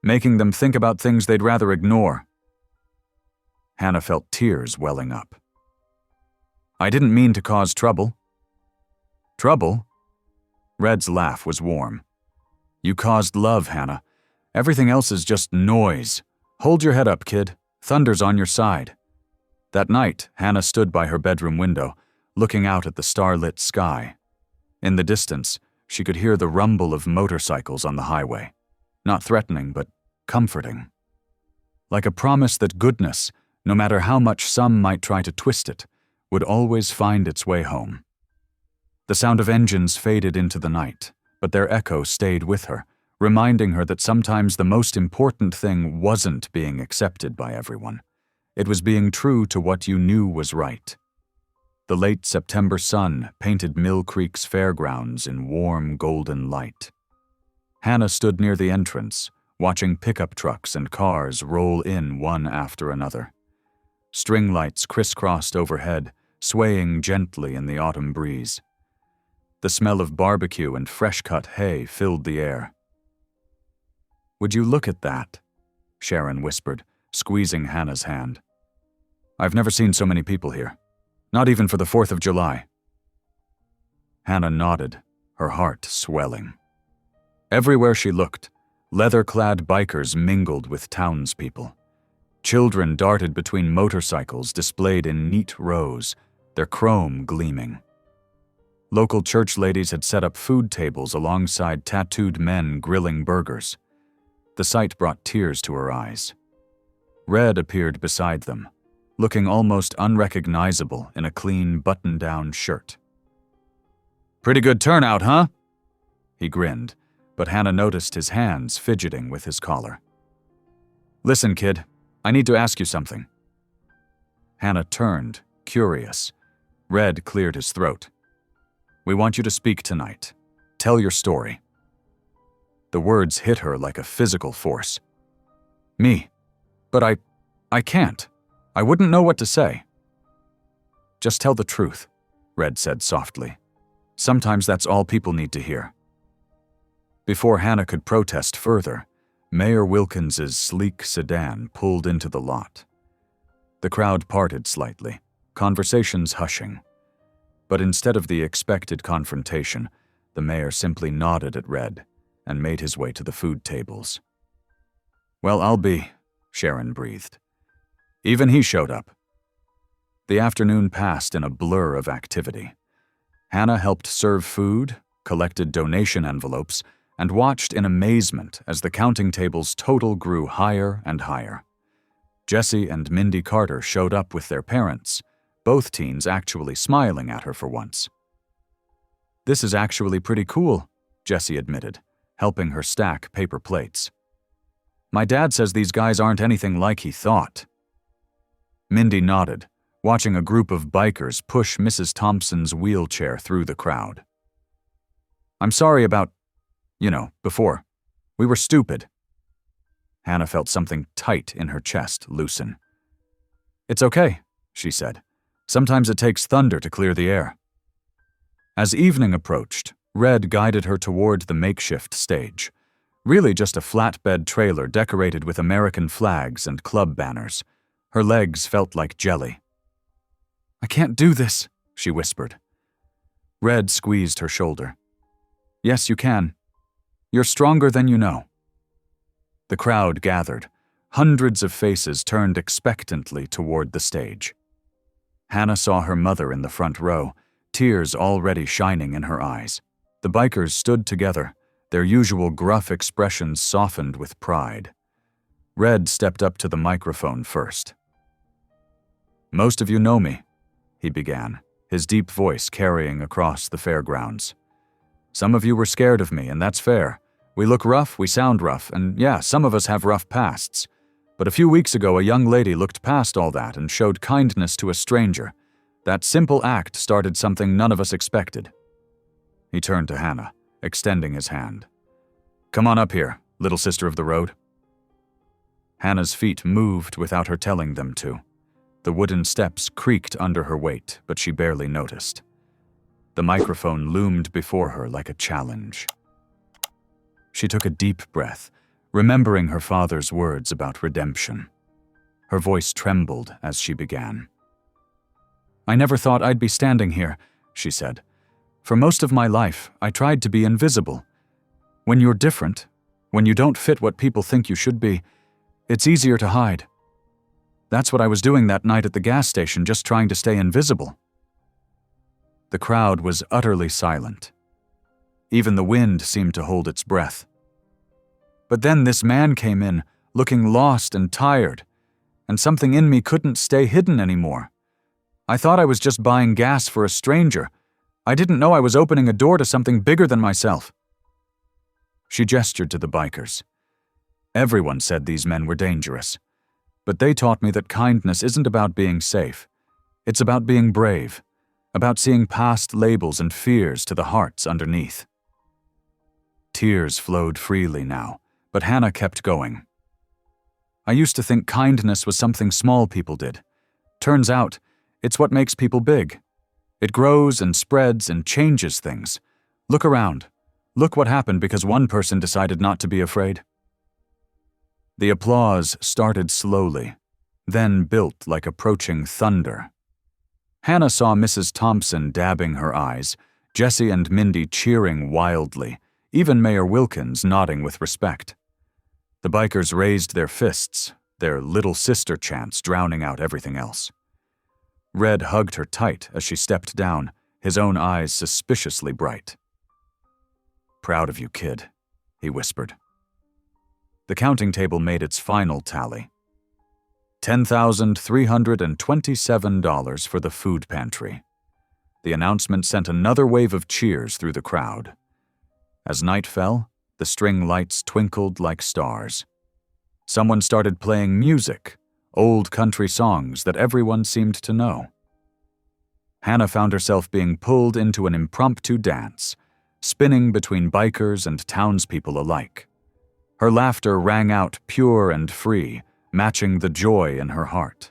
making them think about things they'd rather ignore." Hannah felt tears welling up. "I didn't mean to cause trouble." "Trouble?" Red's laugh was warm. "You caused love, Hannah. Everything else is just noise. Hold your head up, kid. Thunder's on your side." That night, Hannah stood by her bedroom window, looking out at the starlit sky. In the distance, she could hear the rumble of motorcycles on the highway. Not threatening, but comforting. Like a promise that goodness, no matter how much some might try to twist it, would always find its way home. The sound of engines faded into the night, but their echo stayed with her, reminding her that sometimes the most important thing wasn't being accepted by everyone. It was being true to what you knew was right. The late September sun painted Mill Creek's fairgrounds in warm golden light. Hannah stood near the entrance, watching pickup trucks and cars roll in one after another. String lights crisscrossed overhead, swaying gently in the autumn breeze. The smell of barbecue and fresh-cut hay filled the air. "Would you look at that?" Sharon whispered, squeezing Hannah's hand. "I've never seen so many people here. Not even for the 4th of July." Hannah nodded, her heart swelling. Everywhere she looked, leather-clad bikers mingled with townspeople. Children darted between motorcycles displayed in neat rows, their chrome gleaming. Local church ladies had set up food tables alongside tattooed men grilling burgers. The sight brought tears to her eyes. Red appeared beside them, looking almost unrecognizable in a clean button-down shirt. "Pretty good turnout, huh?" He grinned, but Hannah noticed his hands fidgeting with his collar. "Listen, kid, I need to ask you something." Hannah turned, curious. Red cleared his throat. "We want you to speak tonight. Tell your story." The words hit her like a physical force. "Me? But I can't. I wouldn't know what to say." "Just tell the truth," Red said softly. "Sometimes that's all people need to hear." Before Hannah could protest further, Mayor Wilkins's sleek sedan pulled into the lot. The crowd parted slightly, conversations hushing. But instead of the expected confrontation, the mayor simply nodded at Red and made his way to the food tables. "Well, I'll be," Sharon breathed. Even he showed up. The afternoon passed in a blur of activity. Hannah helped serve food, collected donation envelopes, and watched in amazement as the counting table's total grew higher and higher. Jesse and Mindy Carter showed up with their parents, both teens actually smiling at her for once. "This is actually pretty cool," Jesse admitted, helping her stack paper plates. "My dad says these guys aren't anything like he thought." Mindy nodded, watching a group of bikers push Mrs. Thompson's wheelchair through the crowd. "I'm sorry about, before. We were stupid." Hannah felt something tight in her chest loosen. "It's okay," she said. "Sometimes it takes thunder to clear the air." As evening approached, Red guided her toward the makeshift stage, really just a flatbed trailer decorated with American flags and club banners. Her legs felt like jelly. "I can't do this," she whispered. Red squeezed her shoulder. "Yes, you can. You're stronger than you know." The crowd gathered. Hundreds of faces turned expectantly toward the stage. Hannah saw her mother in the front row, tears already shining in her eyes. The bikers stood together, their usual gruff expressions softened with pride. Red stepped up to the microphone first. "Most of you know me," he began, his deep voice carrying across the fairgrounds. "Some of you were scared of me, and that's fair. We look rough, we sound rough, and yeah, some of us have rough pasts. But a few weeks ago, a young lady looked past all that and showed kindness to a stranger. That simple act started something none of us expected." He turned to Hannah, extending his hand. "Come on up here, little sister of the road." Hannah's feet moved without her telling them to. The wooden steps creaked under her weight, but she barely noticed. The microphone loomed before her like a challenge. She took a deep breath, remembering her father's words about redemption. Her voice trembled as she began. "I never thought I'd be standing here," she said. "For most of my life, I tried to be invisible. When you're different, when you don't fit what people think you should be, it's easier to hide. That's what I was doing that night at the gas station, just trying to stay invisible." The crowd was utterly silent. Even the wind seemed to hold its breath. But then this man came in, looking lost and tired, and something in me couldn't stay hidden anymore. I thought I was just buying gas for a stranger. I didn't know I was opening a door to something bigger than myself. She gestured to the bikers. Everyone said these men were dangerous, but they taught me that kindness isn't about being safe. It's about being brave, about seeing past labels and fears to the hearts underneath. Tears flowed freely now, but Hannah kept going. "I used to think kindness was something small people did. Turns out, it's what makes people big. It grows and spreads and changes things. Look around. Look what happened because one person decided not to be afraid." The applause started slowly, then built like approaching thunder. Hannah saw Mrs. Thompson dabbing her eyes, Jesse and Mindy cheering wildly, even Mayor Wilkins nodding with respect. The bikers raised their fists, their little sister chants drowning out everything else. Red hugged her tight as she stepped down, his own eyes suspiciously bright. "Proud of you, kid," he whispered. The counting table made its final tally. $10,327 for the food pantry. The announcement sent another wave of cheers through the crowd. As night fell, the string lights twinkled like stars. Someone started playing music, old country songs that everyone seemed to know. Hannah found herself being pulled into an impromptu dance, spinning between bikers and townspeople alike. Her laughter rang out pure and free, matching the joy in her heart.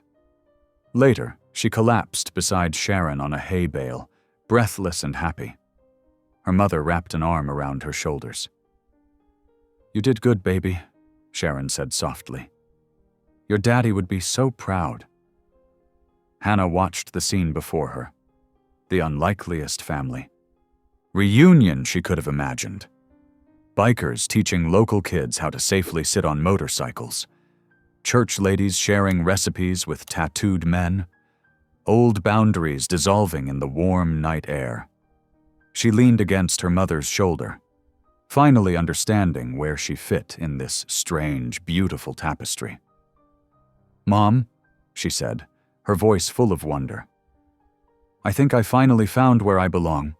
Later, she collapsed beside Sharon on a hay bale, breathless and happy. Her mother wrapped an arm around her shoulders. "You did good, baby," Sharon said softly. Your daddy would be so proud. Hannah watched the scene before her. The unlikeliest family. Reunion she could have imagined. Bikers teaching local kids how to safely sit on motorcycles. Church ladies sharing recipes with tattooed men. Old boundaries dissolving in the warm night air. She leaned against her mother's shoulder, finally understanding where she fit in this strange, beautiful tapestry. Mom, she said, her voice full of wonder. I think I finally found where I belong.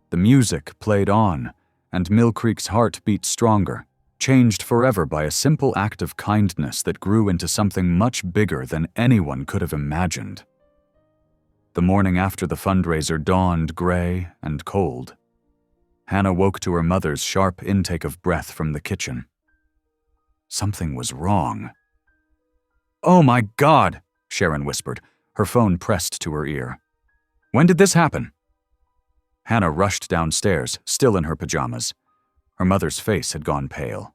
The music played on, and Mill Creek's heart beat stronger, changed forever by a simple act of kindness that grew into something much bigger than anyone could have imagined. The morning after the fundraiser dawned gray and cold. Hannah woke to her mother's sharp intake of breath from the kitchen. Something was wrong. Oh my God, Sharon whispered, her phone pressed to her ear. When did this happen? Hannah rushed downstairs, still in her pajamas. Her mother's face had gone pale.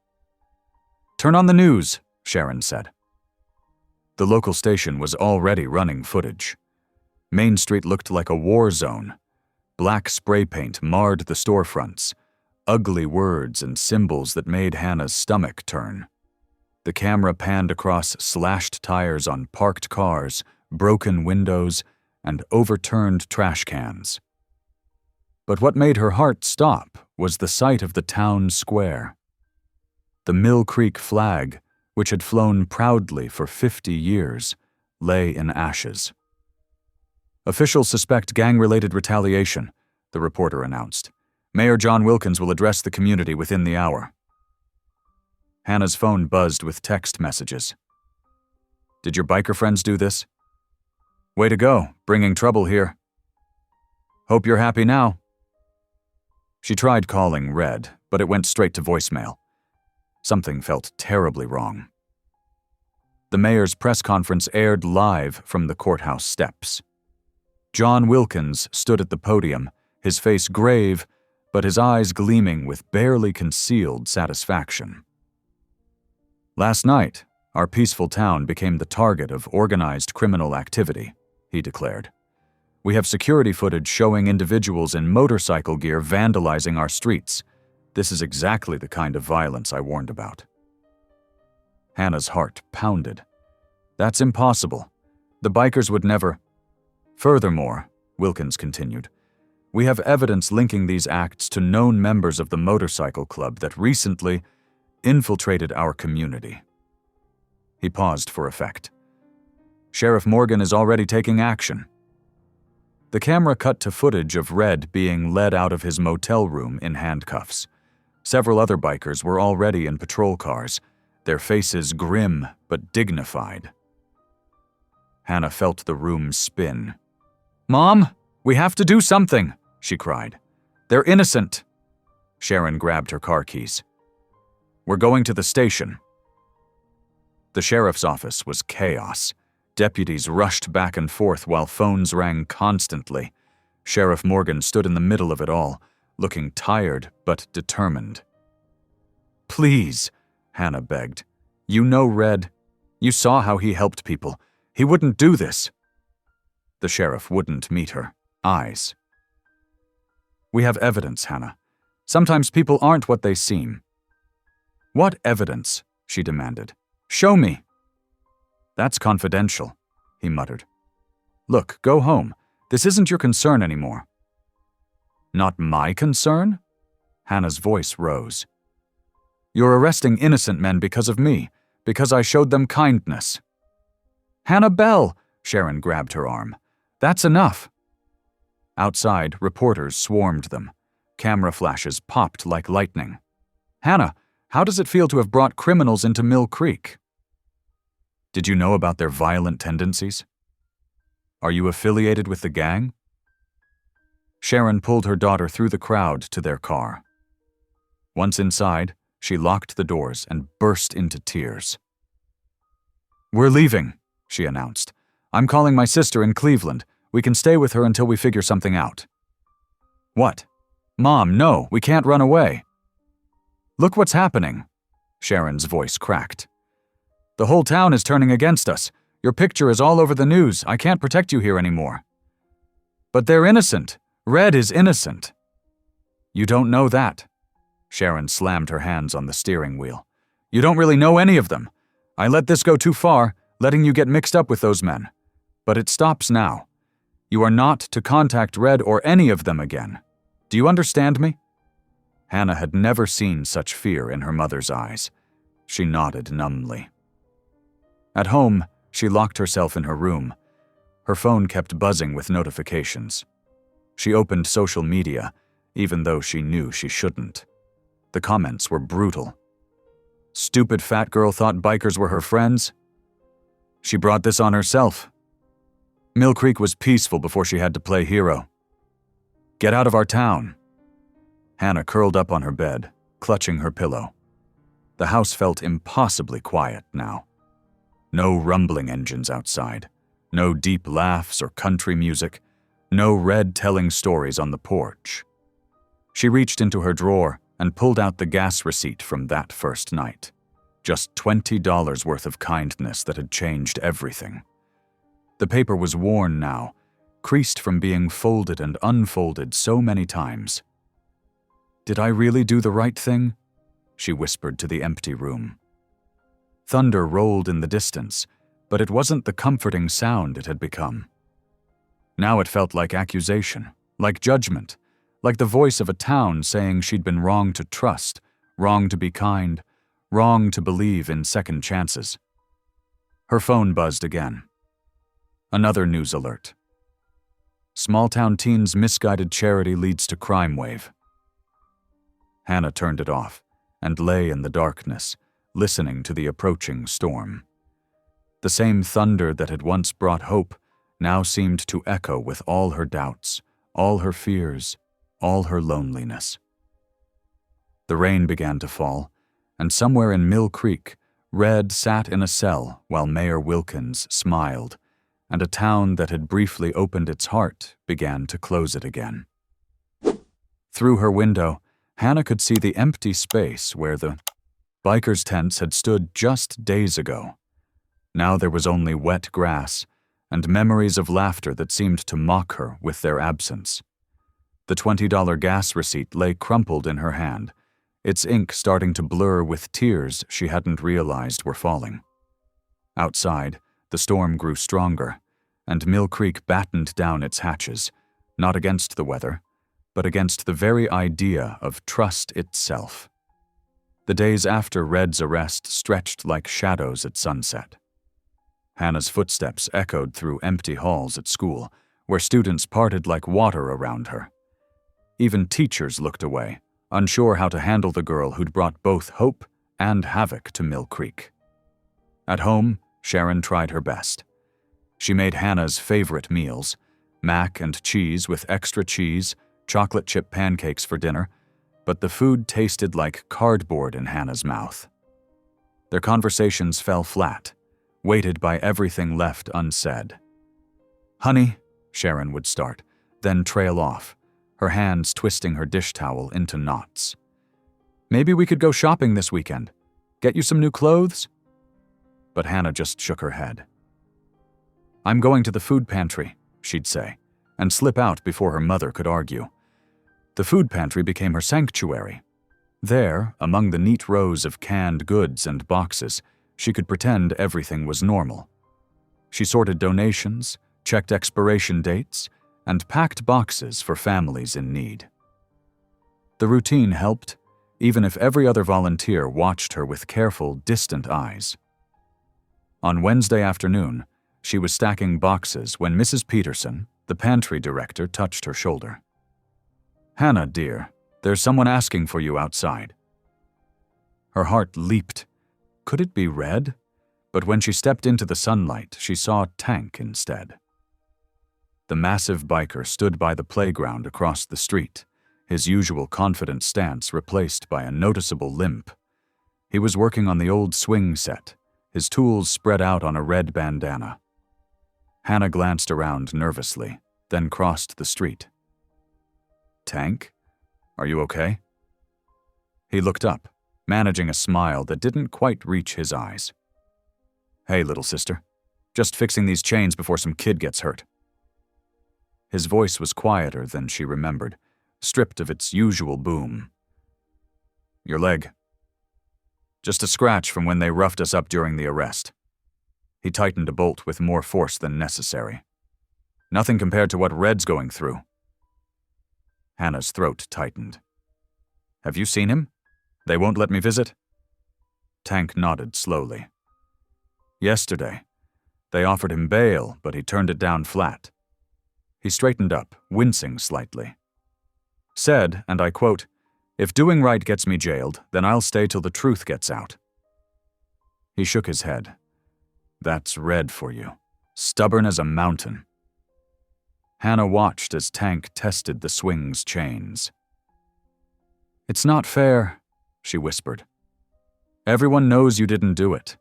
Turn on the news, Sharon said. The local station was already running footage. Main Street looked like a war zone. Black spray paint marred the storefronts, ugly words and symbols that made Hannah's stomach turn. The camera panned across slashed tires on parked cars, broken windows, and overturned trash cans. But what made her heart stop was the sight of the town square. The Mill Creek flag, which had flown proudly for 50 years, lay in ashes. Officials suspect gang-related retaliation, the reporter announced. Mayor John Wilkins will address the community within the hour. Hannah's phone buzzed with text messages. Did your biker friends do this? Way to go, bringing trouble here. Hope you're happy now. She tried calling Red, but it went straight to voicemail. Something felt terribly wrong. The mayor's press conference aired live from the courthouse steps. John Wilkins stood at the podium, his face grave, but his eyes gleaming with barely concealed satisfaction. Last night, our peaceful town became the target of organized criminal activity, he declared. We have security footage showing individuals in motorcycle gear vandalizing our streets. This is exactly the kind of violence I warned about. Hannah's heart pounded. That's impossible. The bikers would never. Furthermore, Wilkins continued, we have evidence linking these acts to known members of the motorcycle club that recently infiltrated our community. He paused for effect. Sheriff Morgan is already taking action. The camera cut to footage of Red being led out of his motel room in handcuffs. Several other bikers were already in patrol cars, their faces grim but dignified. Hannah felt the room spin. Mom, we have to do something, she cried. They're innocent. Sharon grabbed her car keys. We're going to the station. The sheriff's office was chaos. Deputies rushed back and forth while phones rang constantly. Sheriff Morgan stood in the middle of it all, looking tired but determined. Please, Hannah begged. You know Red. You saw how he helped people. He wouldn't do this. The sheriff wouldn't meet her eyes. We have evidence, Hannah. Sometimes people aren't what they seem. What evidence? She demanded. Show me. That's confidential, he muttered. Look, go home. This isn't your concern anymore. Not my concern? Hannah's voice rose. You're arresting innocent men because of me, because I showed them kindness. Hannah Bell, Sharon grabbed her arm. That's enough. Outside, reporters swarmed them. Camera flashes popped like lightning. Hannah, how does it feel to have brought criminals into Mill Creek? Did you know about their violent tendencies? Are you affiliated with the gang? Sharon pulled her daughter through the crowd to their car. Once inside, she locked the doors and burst into tears. We're leaving, she announced. I'm calling my sister in Cleveland. We can stay with her until we figure something out. What? Mom, no, we can't run away. Look what's happening. Sharon's voice cracked. "The whole town is turning against us. Your picture is all over the news. I can't protect you here anymore." "But they're innocent. Red is innocent." "You don't know that." Sharon slammed her hands on the steering wheel. "You don't really know any of them. I let this go too far, letting you get mixed up with those men. But it stops now. You are not to contact Red or any of them again. Do you understand me?" Hannah had never seen such fear in her mother's eyes. She nodded numbly. At home, she locked herself in her room. Her phone kept buzzing with notifications. She opened social media, even though she knew she shouldn't. The comments were brutal. Stupid fat girl thought bikers were her friends. She brought this on herself. Mill Creek was peaceful before she had to play hero. Get out of our town. Hannah curled up on her bed, clutching her pillow. The house felt impossibly quiet now. No rumbling engines outside, no deep laughs or country music, no Red telling stories on the porch. She reached into her drawer and pulled out the gas receipt from that first night. Just $20 worth of kindness that had changed everything. The paper was worn now, creased from being folded and unfolded so many times. "Did I really do the right thing?" she whispered to the empty room. Thunder rolled in the distance, but it wasn't the comforting sound it had become. Now it felt like accusation, like judgment, like the voice of a town saying she'd been wrong to trust, wrong to be kind, wrong to believe in second chances. Her phone buzzed again. Another news alert. Small-town teens' misguided charity leads to crime wave. Hannah turned it off and lay in the darkness, listening to the approaching storm. The same thunder that had once brought hope now seemed to echo with all her doubts, all her fears, all her loneliness. The rain began to fall, and somewhere in Mill Creek, Red sat in a cell while Mayor Wilkins smiled, and a town that had briefly opened its heart began to close it again. Through her window, Hannah could see the empty space where the bikers' tents had stood just days ago. Now there was only wet grass and memories of laughter that seemed to mock her with their absence. The $20 gas receipt lay crumpled in her hand, its ink starting to blur with tears she hadn't realized were falling. Outside, the storm grew stronger, and Mill Creek battened down its hatches, not against the weather, but against the very idea of trust itself. The days after Red's arrest stretched like shadows at sunset. Hannah's footsteps echoed through empty halls at school, where students parted like water around her. Even teachers looked away, unsure how to handle the girl who'd brought both hope and havoc to Mill Creek. At home, Sharon tried her best. She made Hannah's favorite meals, mac and cheese with extra cheese, chocolate chip pancakes for dinner, but the food tasted like cardboard in Hannah's mouth. Their conversations fell flat, weighted by everything left unsaid. "Honey," Sharon would start, then trail off, her hands twisting her dish towel into knots. "Maybe we could go shopping this weekend. Get you some new clothes?" But Hannah just shook her head. "I'm going to the food pantry," she'd say, and slip out before her mother could argue. The food pantry became her sanctuary. There, among the neat rows of canned goods and boxes, she could pretend everything was normal. She sorted donations, checked expiration dates, and packed boxes for families in need. The routine helped, even if every other volunteer watched her with careful, distant eyes. On Wednesday afternoon, she was stacking boxes when Mrs. Peterson, the pantry director, touched her shoulder. "Hannah, dear, there's someone asking for you outside." Her heart leaped. Could it be Red? But when she stepped into the sunlight, she saw Tank instead. The massive biker stood by the playground across the street, his usual confident stance replaced by a noticeable limp. He was working on the old swing set, his tools spread out on a red bandana. Hannah glanced around nervously, then crossed the street. "Tank? Are you okay?" He looked up, managing a smile that didn't quite reach his eyes. "Hey, little sister. Just fixing these chains before some kid gets hurt." His voice was quieter than she remembered, stripped of its usual boom. "Your leg. Just a scratch from when they roughed us up during the arrest." He tightened a bolt with more force than necessary. "Nothing compared to what Red's going through." Hannah's throat tightened. "Have you seen him? They won't let me visit?" Tank nodded slowly. "Yesterday. They offered him bail, but he turned it down flat." He straightened up, wincing slightly. Said, and I quote, "If doing right gets me jailed, then I'll stay till the truth gets out." He shook his head. "That's Red for you. Stubborn as a mountain." Hannah watched as Tank tested the swing's chains. "It's not fair," she whispered. "Everyone knows you didn't do it.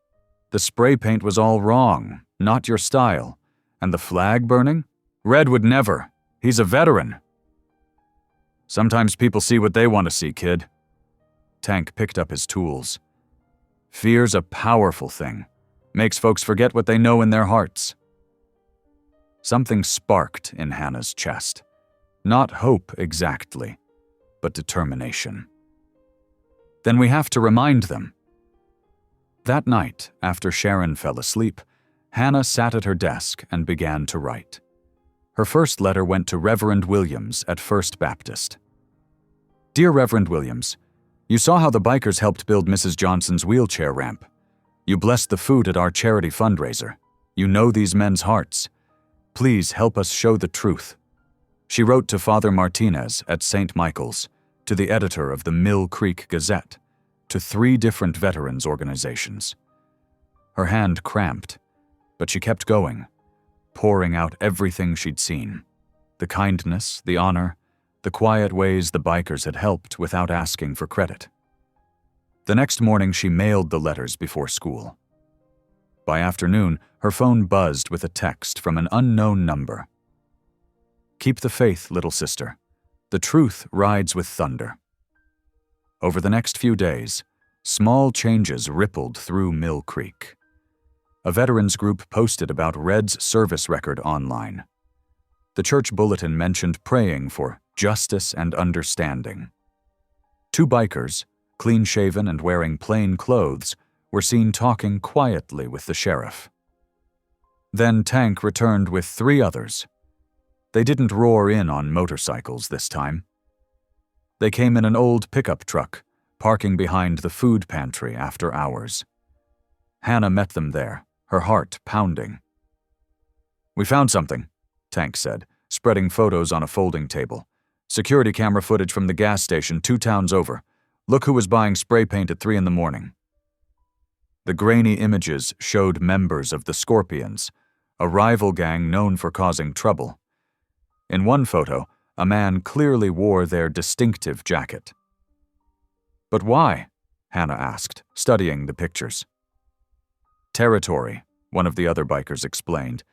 The spray paint was all wrong, not your style. And the flag burning? Red would never. He's a veteran." "Sometimes people see what they want to see, kid." Tank picked up his tools. "Fear's a powerful thing. Makes folks forget what they know in their hearts." Something sparked in Hannah's chest. Not hope exactly, but determination. "Then we have to remind them." That night, after Sharon fell asleep, Hannah sat at her desk and began to write. Her first letter went to Reverend Williams at First Baptist. "Dear Reverend Williams, you saw how the bikers helped build Mrs. Johnson's wheelchair ramp. You blessed the food at our charity fundraiser. You know these men's hearts. Please help us show the truth." She wrote to Father Martinez at St. Michael's, to the editor of the Mill Creek Gazette, to 3 different veterans organizations. Her hand cramped, but she kept going, pouring out everything she'd seen. The kindness, the honor, the quiet ways the bikers had helped without asking for credit. The next morning she mailed the letters before school. By afternoon, her phone buzzed with a text from an unknown number. "Keep the faith, little sister. The truth rides with thunder." Over the next few days, small changes rippled through Mill Creek. A veterans group posted about Red's service record online. The church bulletin mentioned praying for justice and understanding. 2 bikers, clean-shaven and wearing plain clothes, were seen talking quietly with the sheriff. Then Tank returned with 3 others. They didn't roar in on motorcycles this time. They came in an old pickup truck, parking behind the food pantry after hours. Hannah met them there, her heart pounding. "We found something," Tank said, spreading photos on a folding table. "Security camera footage from the gas station 2 towns over. Look who was buying spray paint at 3 in the morning." The grainy images showed members of the Scorpions, a rival gang known for causing trouble. In one photo, a man clearly wore their distinctive jacket. "But why?" Hannah asked, studying the pictures. "Territory," one of the other bikers explained.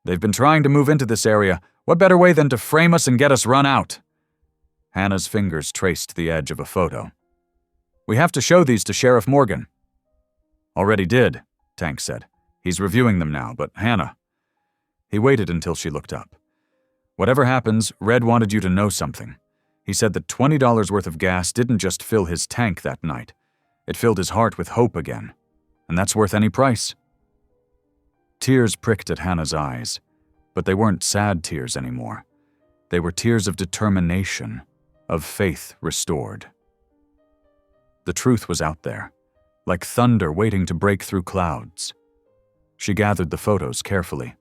"They've been trying to move into this area. What better way than to frame us and get us run out?" Hannah's fingers traced the edge of a photo. "We have to show these to Sheriff Morgan." "Already did," Tank said. "He's reviewing them now, but Hannah..." He waited until she looked up. "Whatever happens, Red wanted you to know something. He said that $20 worth of gas didn't just fill his tank that night. It filled his heart with hope again. And that's worth any price." Tears pricked at Hannah's eyes, but they weren't sad tears anymore. They were tears of determination, of faith restored. The truth was out there, like thunder waiting to break through clouds. She gathered the photos carefully.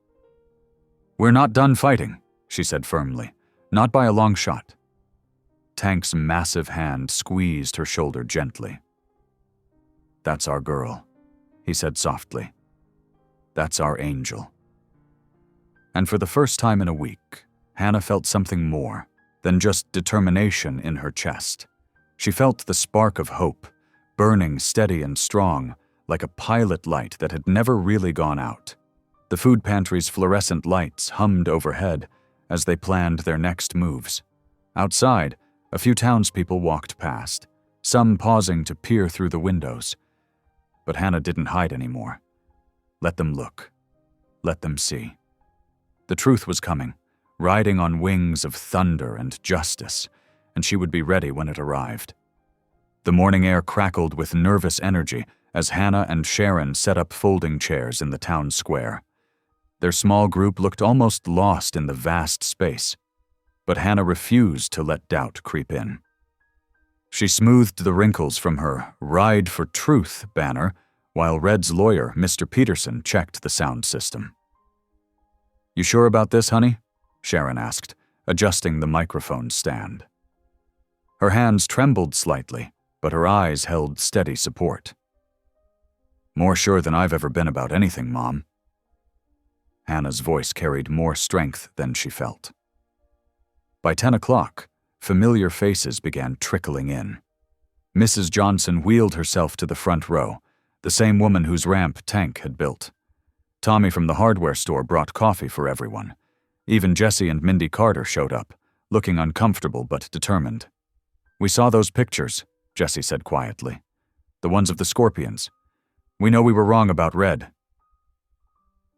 "We're not done fighting," she said firmly. "Not by a long shot." Tank's massive hand squeezed her shoulder gently. "That's our girl," he said softly. "That's our angel." And for the first time in a week, Hannah felt something more than just determination in her chest. She felt the spark of hope, burning steady and strong, like a pilot light that had never really gone out. The food pantry's fluorescent lights hummed overhead as they planned their next moves. Outside, a few townspeople walked past, some pausing to peer through the windows. But Hannah didn't hide anymore. Let them look. Let them see. The truth was coming, riding on wings of thunder and justice, and she would be ready when it arrived. The morning air crackled with nervous energy as Hannah and Sharon set up folding chairs in the town square. Their small group looked almost lost in the vast space, but Hannah refused to let doubt creep in. She smoothed the wrinkles from her "Ride for Truth" banner, while Red's lawyer, Mr. Peterson, checked the sound system. "You sure about this, honey?" Sharon asked, adjusting the microphone stand. Her hands trembled slightly, but her eyes held steady support. "More sure than I've ever been about anything, Mom." Hannah's voice carried more strength than she felt. By 10 o'clock, familiar faces began trickling in. Mrs. Johnson wheeled herself to the front row, the same woman whose ramp Tank had built. Tommy from the hardware store brought coffee for everyone. Even Jesse and Mindy Carter showed up, looking uncomfortable but determined. "We saw those pictures," Jesse said quietly. "The ones of the scorpions. We know we were wrong about Red."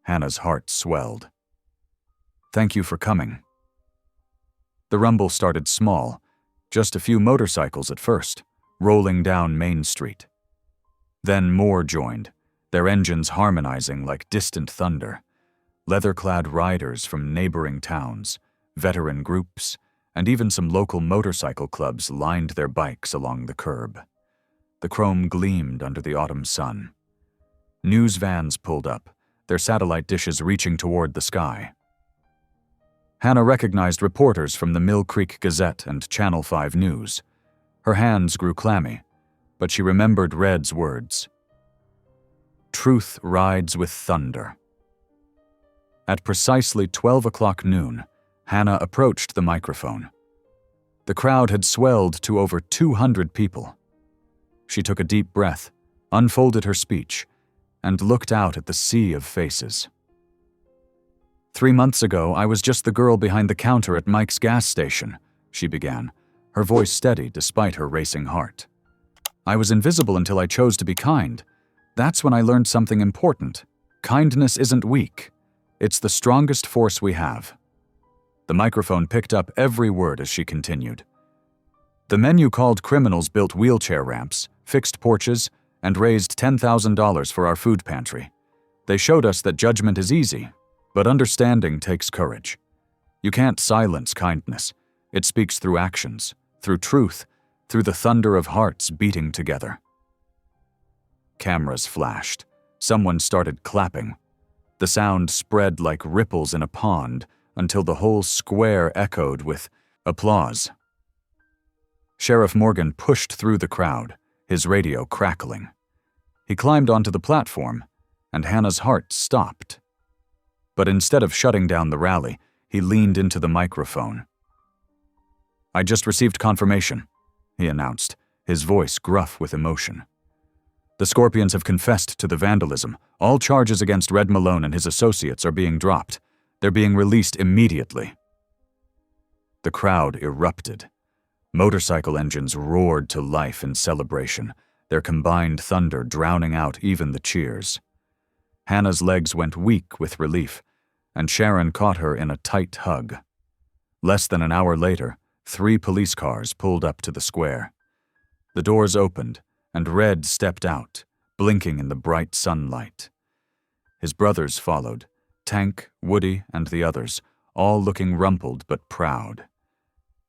Hannah's heart swelled. "Thank you for coming." The rumble started small, just a few motorcycles at first, rolling down Main Street. Then more joined, their engines harmonizing like distant thunder. Leather-clad riders from neighboring towns, veteran groups, and even some local motorcycle clubs lined their bikes along the curb. The chrome gleamed under the autumn sun. News vans pulled up, their satellite dishes reaching toward the sky. Hannah recognized reporters from the Mill Creek Gazette and Channel 5 News. Her hands grew clammy, but she remembered Red's words. "Truth rides with thunder." At precisely 12 o'clock noon, Hannah approached the microphone. The crowd had swelled to over 200 people. She took a deep breath, unfolded her speech, and looked out at the sea of faces. "3 months ago, I was just the girl behind the counter at Mike's gas station," she began, her voice steady despite her racing heart. "I was invisible until I chose to be kind. That's when I learned something important. Kindness isn't weak. It's the strongest force we have." The microphone picked up every word as she continued. "The men you called criminals built wheelchair ramps, fixed porches, and raised $10,000 for our food pantry. They showed us that judgment is easy, but understanding takes courage. You can't silence kindness. It speaks through actions, through truth, through the thunder of hearts beating together." Cameras flashed. Someone started clapping. The sound spread like ripples in a pond until the whole square echoed with applause. Sheriff Morgan pushed through the crowd, his radio crackling. He climbed onto the platform, and Hannah's heart stopped. But instead of shutting down the rally, he leaned into the microphone. "I just received confirmation," he announced, his voice gruff with emotion. "The Scorpions have confessed to the vandalism. All charges against Red Malone and his associates are being dropped. They're being released immediately." The crowd erupted. Motorcycle engines roared to life in celebration, their combined thunder drowning out even the cheers. Hannah's legs went weak with relief, and Sharon caught her in a tight hug. Less than an hour later, 3 police cars pulled up to the square. The doors opened, and Red stepped out, blinking in the bright sunlight. His brothers followed, Tank, Woody, and the others, all looking rumpled but proud.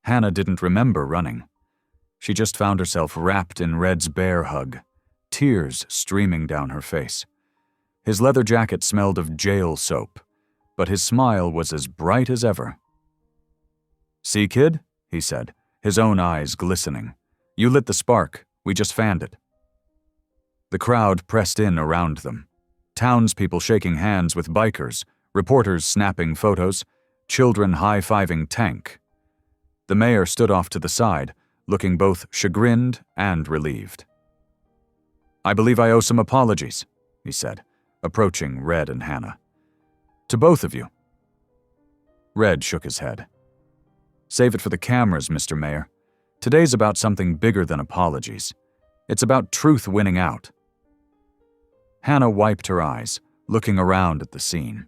Hannah didn't remember running. She just found herself wrapped in Red's bear hug, tears streaming down her face. His leather jacket smelled of jail soap, but his smile was as bright as ever. "See, kid?" he said, his own eyes glistening. "You lit the spark. We just fanned it." The crowd pressed in around them. Townspeople shaking hands with bikers, reporters snapping photos, children high-fiving Tank. The mayor stood off to the side, looking both chagrined and relieved. "I believe I owe some apologies," he said, approaching Red and Hannah. "To both of you." Red shook his head. "Save it for the cameras, Mr. Mayor. Today's about something bigger than apologies. It's about truth winning out." Hannah wiped her eyes, looking around at the scene.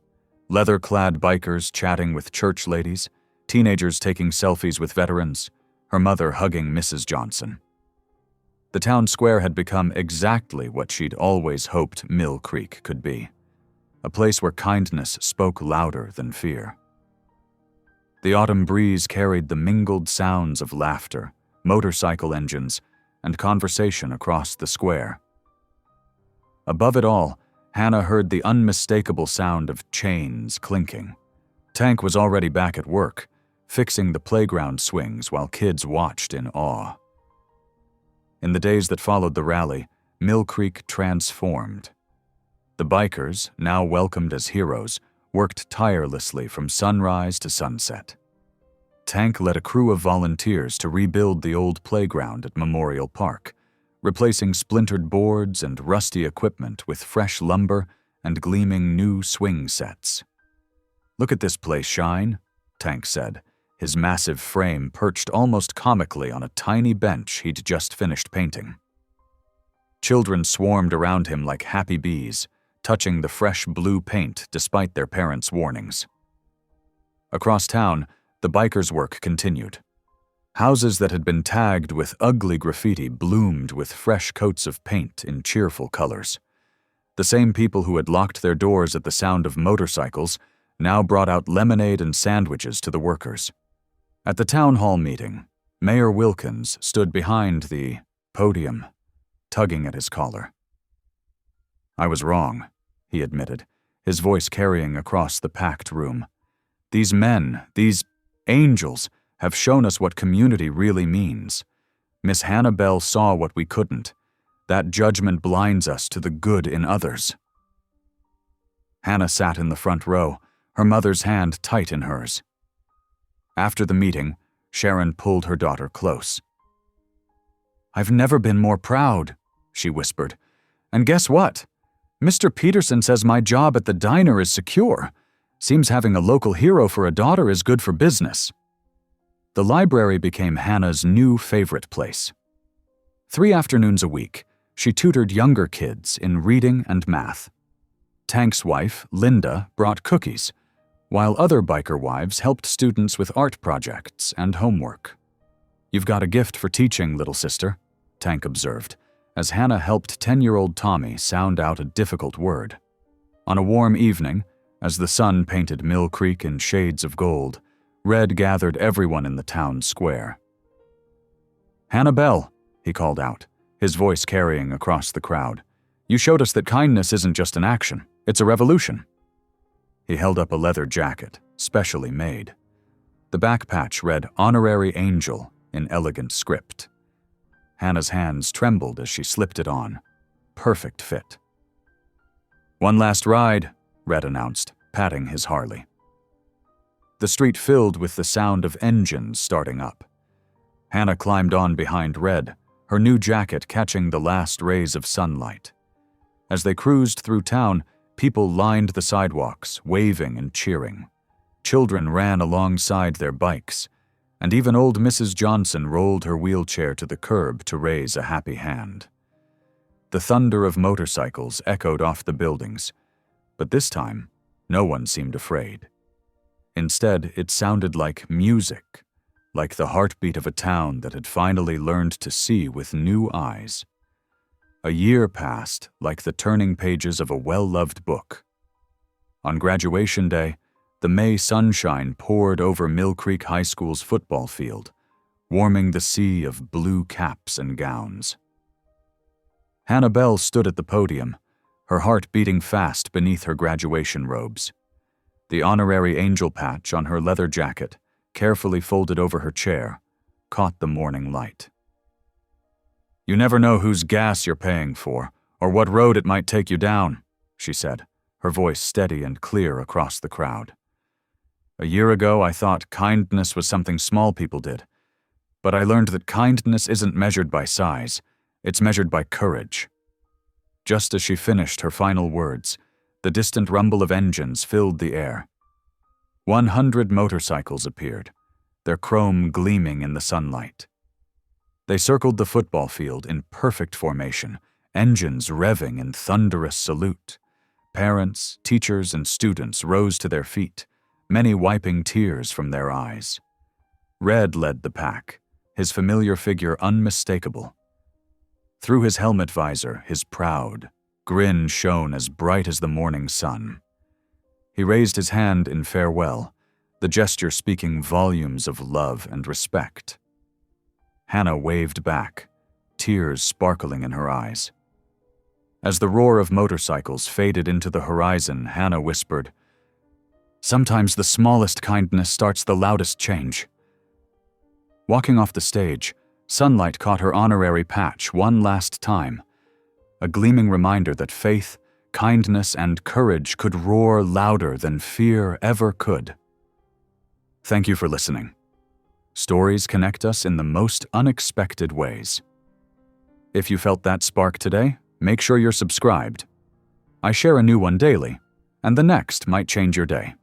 Leather-clad bikers chatting with church ladies, teenagers taking selfies with veterans, her mother hugging Mrs. Johnson. The town square had become exactly what she'd always hoped Mill Creek could be, a place where kindness spoke louder than fear. The autumn breeze carried the mingled sounds of laughter, motorcycle engines, and conversation across the square. Above it all, Hannah heard the unmistakable sound of chains clinking. Tank was already back at work, fixing the playground swings while kids watched in awe. In the days that followed the rally, Mill Creek transformed. The bikers, now welcomed as heroes, worked tirelessly from sunrise to sunset. Tank led a crew of volunteers to rebuild the old playground at Memorial Park, replacing splintered boards and rusty equipment with fresh lumber and gleaming new swing sets. "Look at this place shine," Tank said, his massive frame perched almost comically on a tiny bench he'd just finished painting. Children swarmed around him like happy bees, touching the fresh blue paint despite their parents' warnings. Across town, the bikers' work continued. Houses that had been tagged with ugly graffiti bloomed with fresh coats of paint in cheerful colors. The same people who had locked their doors at the sound of motorcycles now brought out lemonade and sandwiches to the workers. At the town hall meeting, Mayor Wilkins stood behind the podium, tugging at his collar. "I was wrong," he admitted, his voice carrying across the packed room. "These men, these angels, have shown us what community really means. Miss Hannah Bell saw what we couldn't. That judgment blinds us to the good in others." Hannah sat in the front row, her mother's hand tight in hers. After the meeting, Sharon pulled her daughter close. "I've never been more proud," she whispered. "And guess what? Mr. Peterson says my job at the diner is secure. Seems having a local hero for a daughter is good for business." The library became Hannah's new favorite place. 3 afternoons a week, she tutored younger kids in reading and math. Tank's wife, Linda, brought cookies, while other biker wives helped students with art projects and homework. "You've got a gift for teaching, little sister," Tank observed, as Hannah helped 10-year-old Tommy sound out a difficult word. On a warm evening, as the sun painted Mill Creek in shades of gold, Red gathered everyone in the town square. "Hannah Bell," he called out, his voice carrying across the crowd. "You showed us that kindness isn't just an action, it's a revolution." He held up a leather jacket, specially made. The back patch read "Honorary Angel" in elegant script. Hannah's hands trembled as she slipped it on. Perfect fit. "One last ride," Red announced, patting his Harley. The street filled with the sound of engines starting up. Hannah climbed on behind Red, her new jacket catching the last rays of sunlight. As they cruised through town, people lined the sidewalks, waving and cheering. Children ran alongside their bikes, and even old Mrs. Johnson rolled her wheelchair to the curb to raise a happy hand. The thunder of motorcycles echoed off the buildings, but this time, no one seemed afraid. Instead, it sounded like music, like the heartbeat of a town that had finally learned to see with new eyes. A year passed like the turning pages of a well-loved book. On graduation day, the May sunshine poured over Mill Creek High School's football field, warming the sea of blue caps and gowns. Hannah Bell stood at the podium, her heart beating fast beneath her graduation robes. The honorary angel patch on her leather jacket, carefully folded over her chair, caught the morning light. "You never know whose gas you're paying for, or what road it might take you down," she said, her voice steady and clear across the crowd. "A year ago, I thought kindness was something small people did, but I learned that kindness isn't measured by size, it's measured by courage." Just as she finished her final words, the distant rumble of engines filled the air. 100 motorcycles appeared, their chrome gleaming in the sunlight. They circled the football field in perfect formation, engines revving in thunderous salute. Parents, teachers, and students rose to their feet, many wiping tears from their eyes. Red led the pack, his familiar figure unmistakable. Through his helmet visor, his proud grin shone as bright as the morning sun. He raised his hand in farewell, the gesture speaking volumes of love and respect. Hannah waved back, tears sparkling in her eyes. As the roar of motorcycles faded into the horizon, Hannah whispered, "Sometimes the smallest kindness starts the loudest change." Walking off the stage, sunlight caught her honorary patch one last time, a gleaming reminder that faith, kindness, and courage could roar louder than fear ever could. Thank you for listening. Stories connect us in the most unexpected ways. If you felt that spark today, make sure you're subscribed. I share a new one daily, and the next might change your day.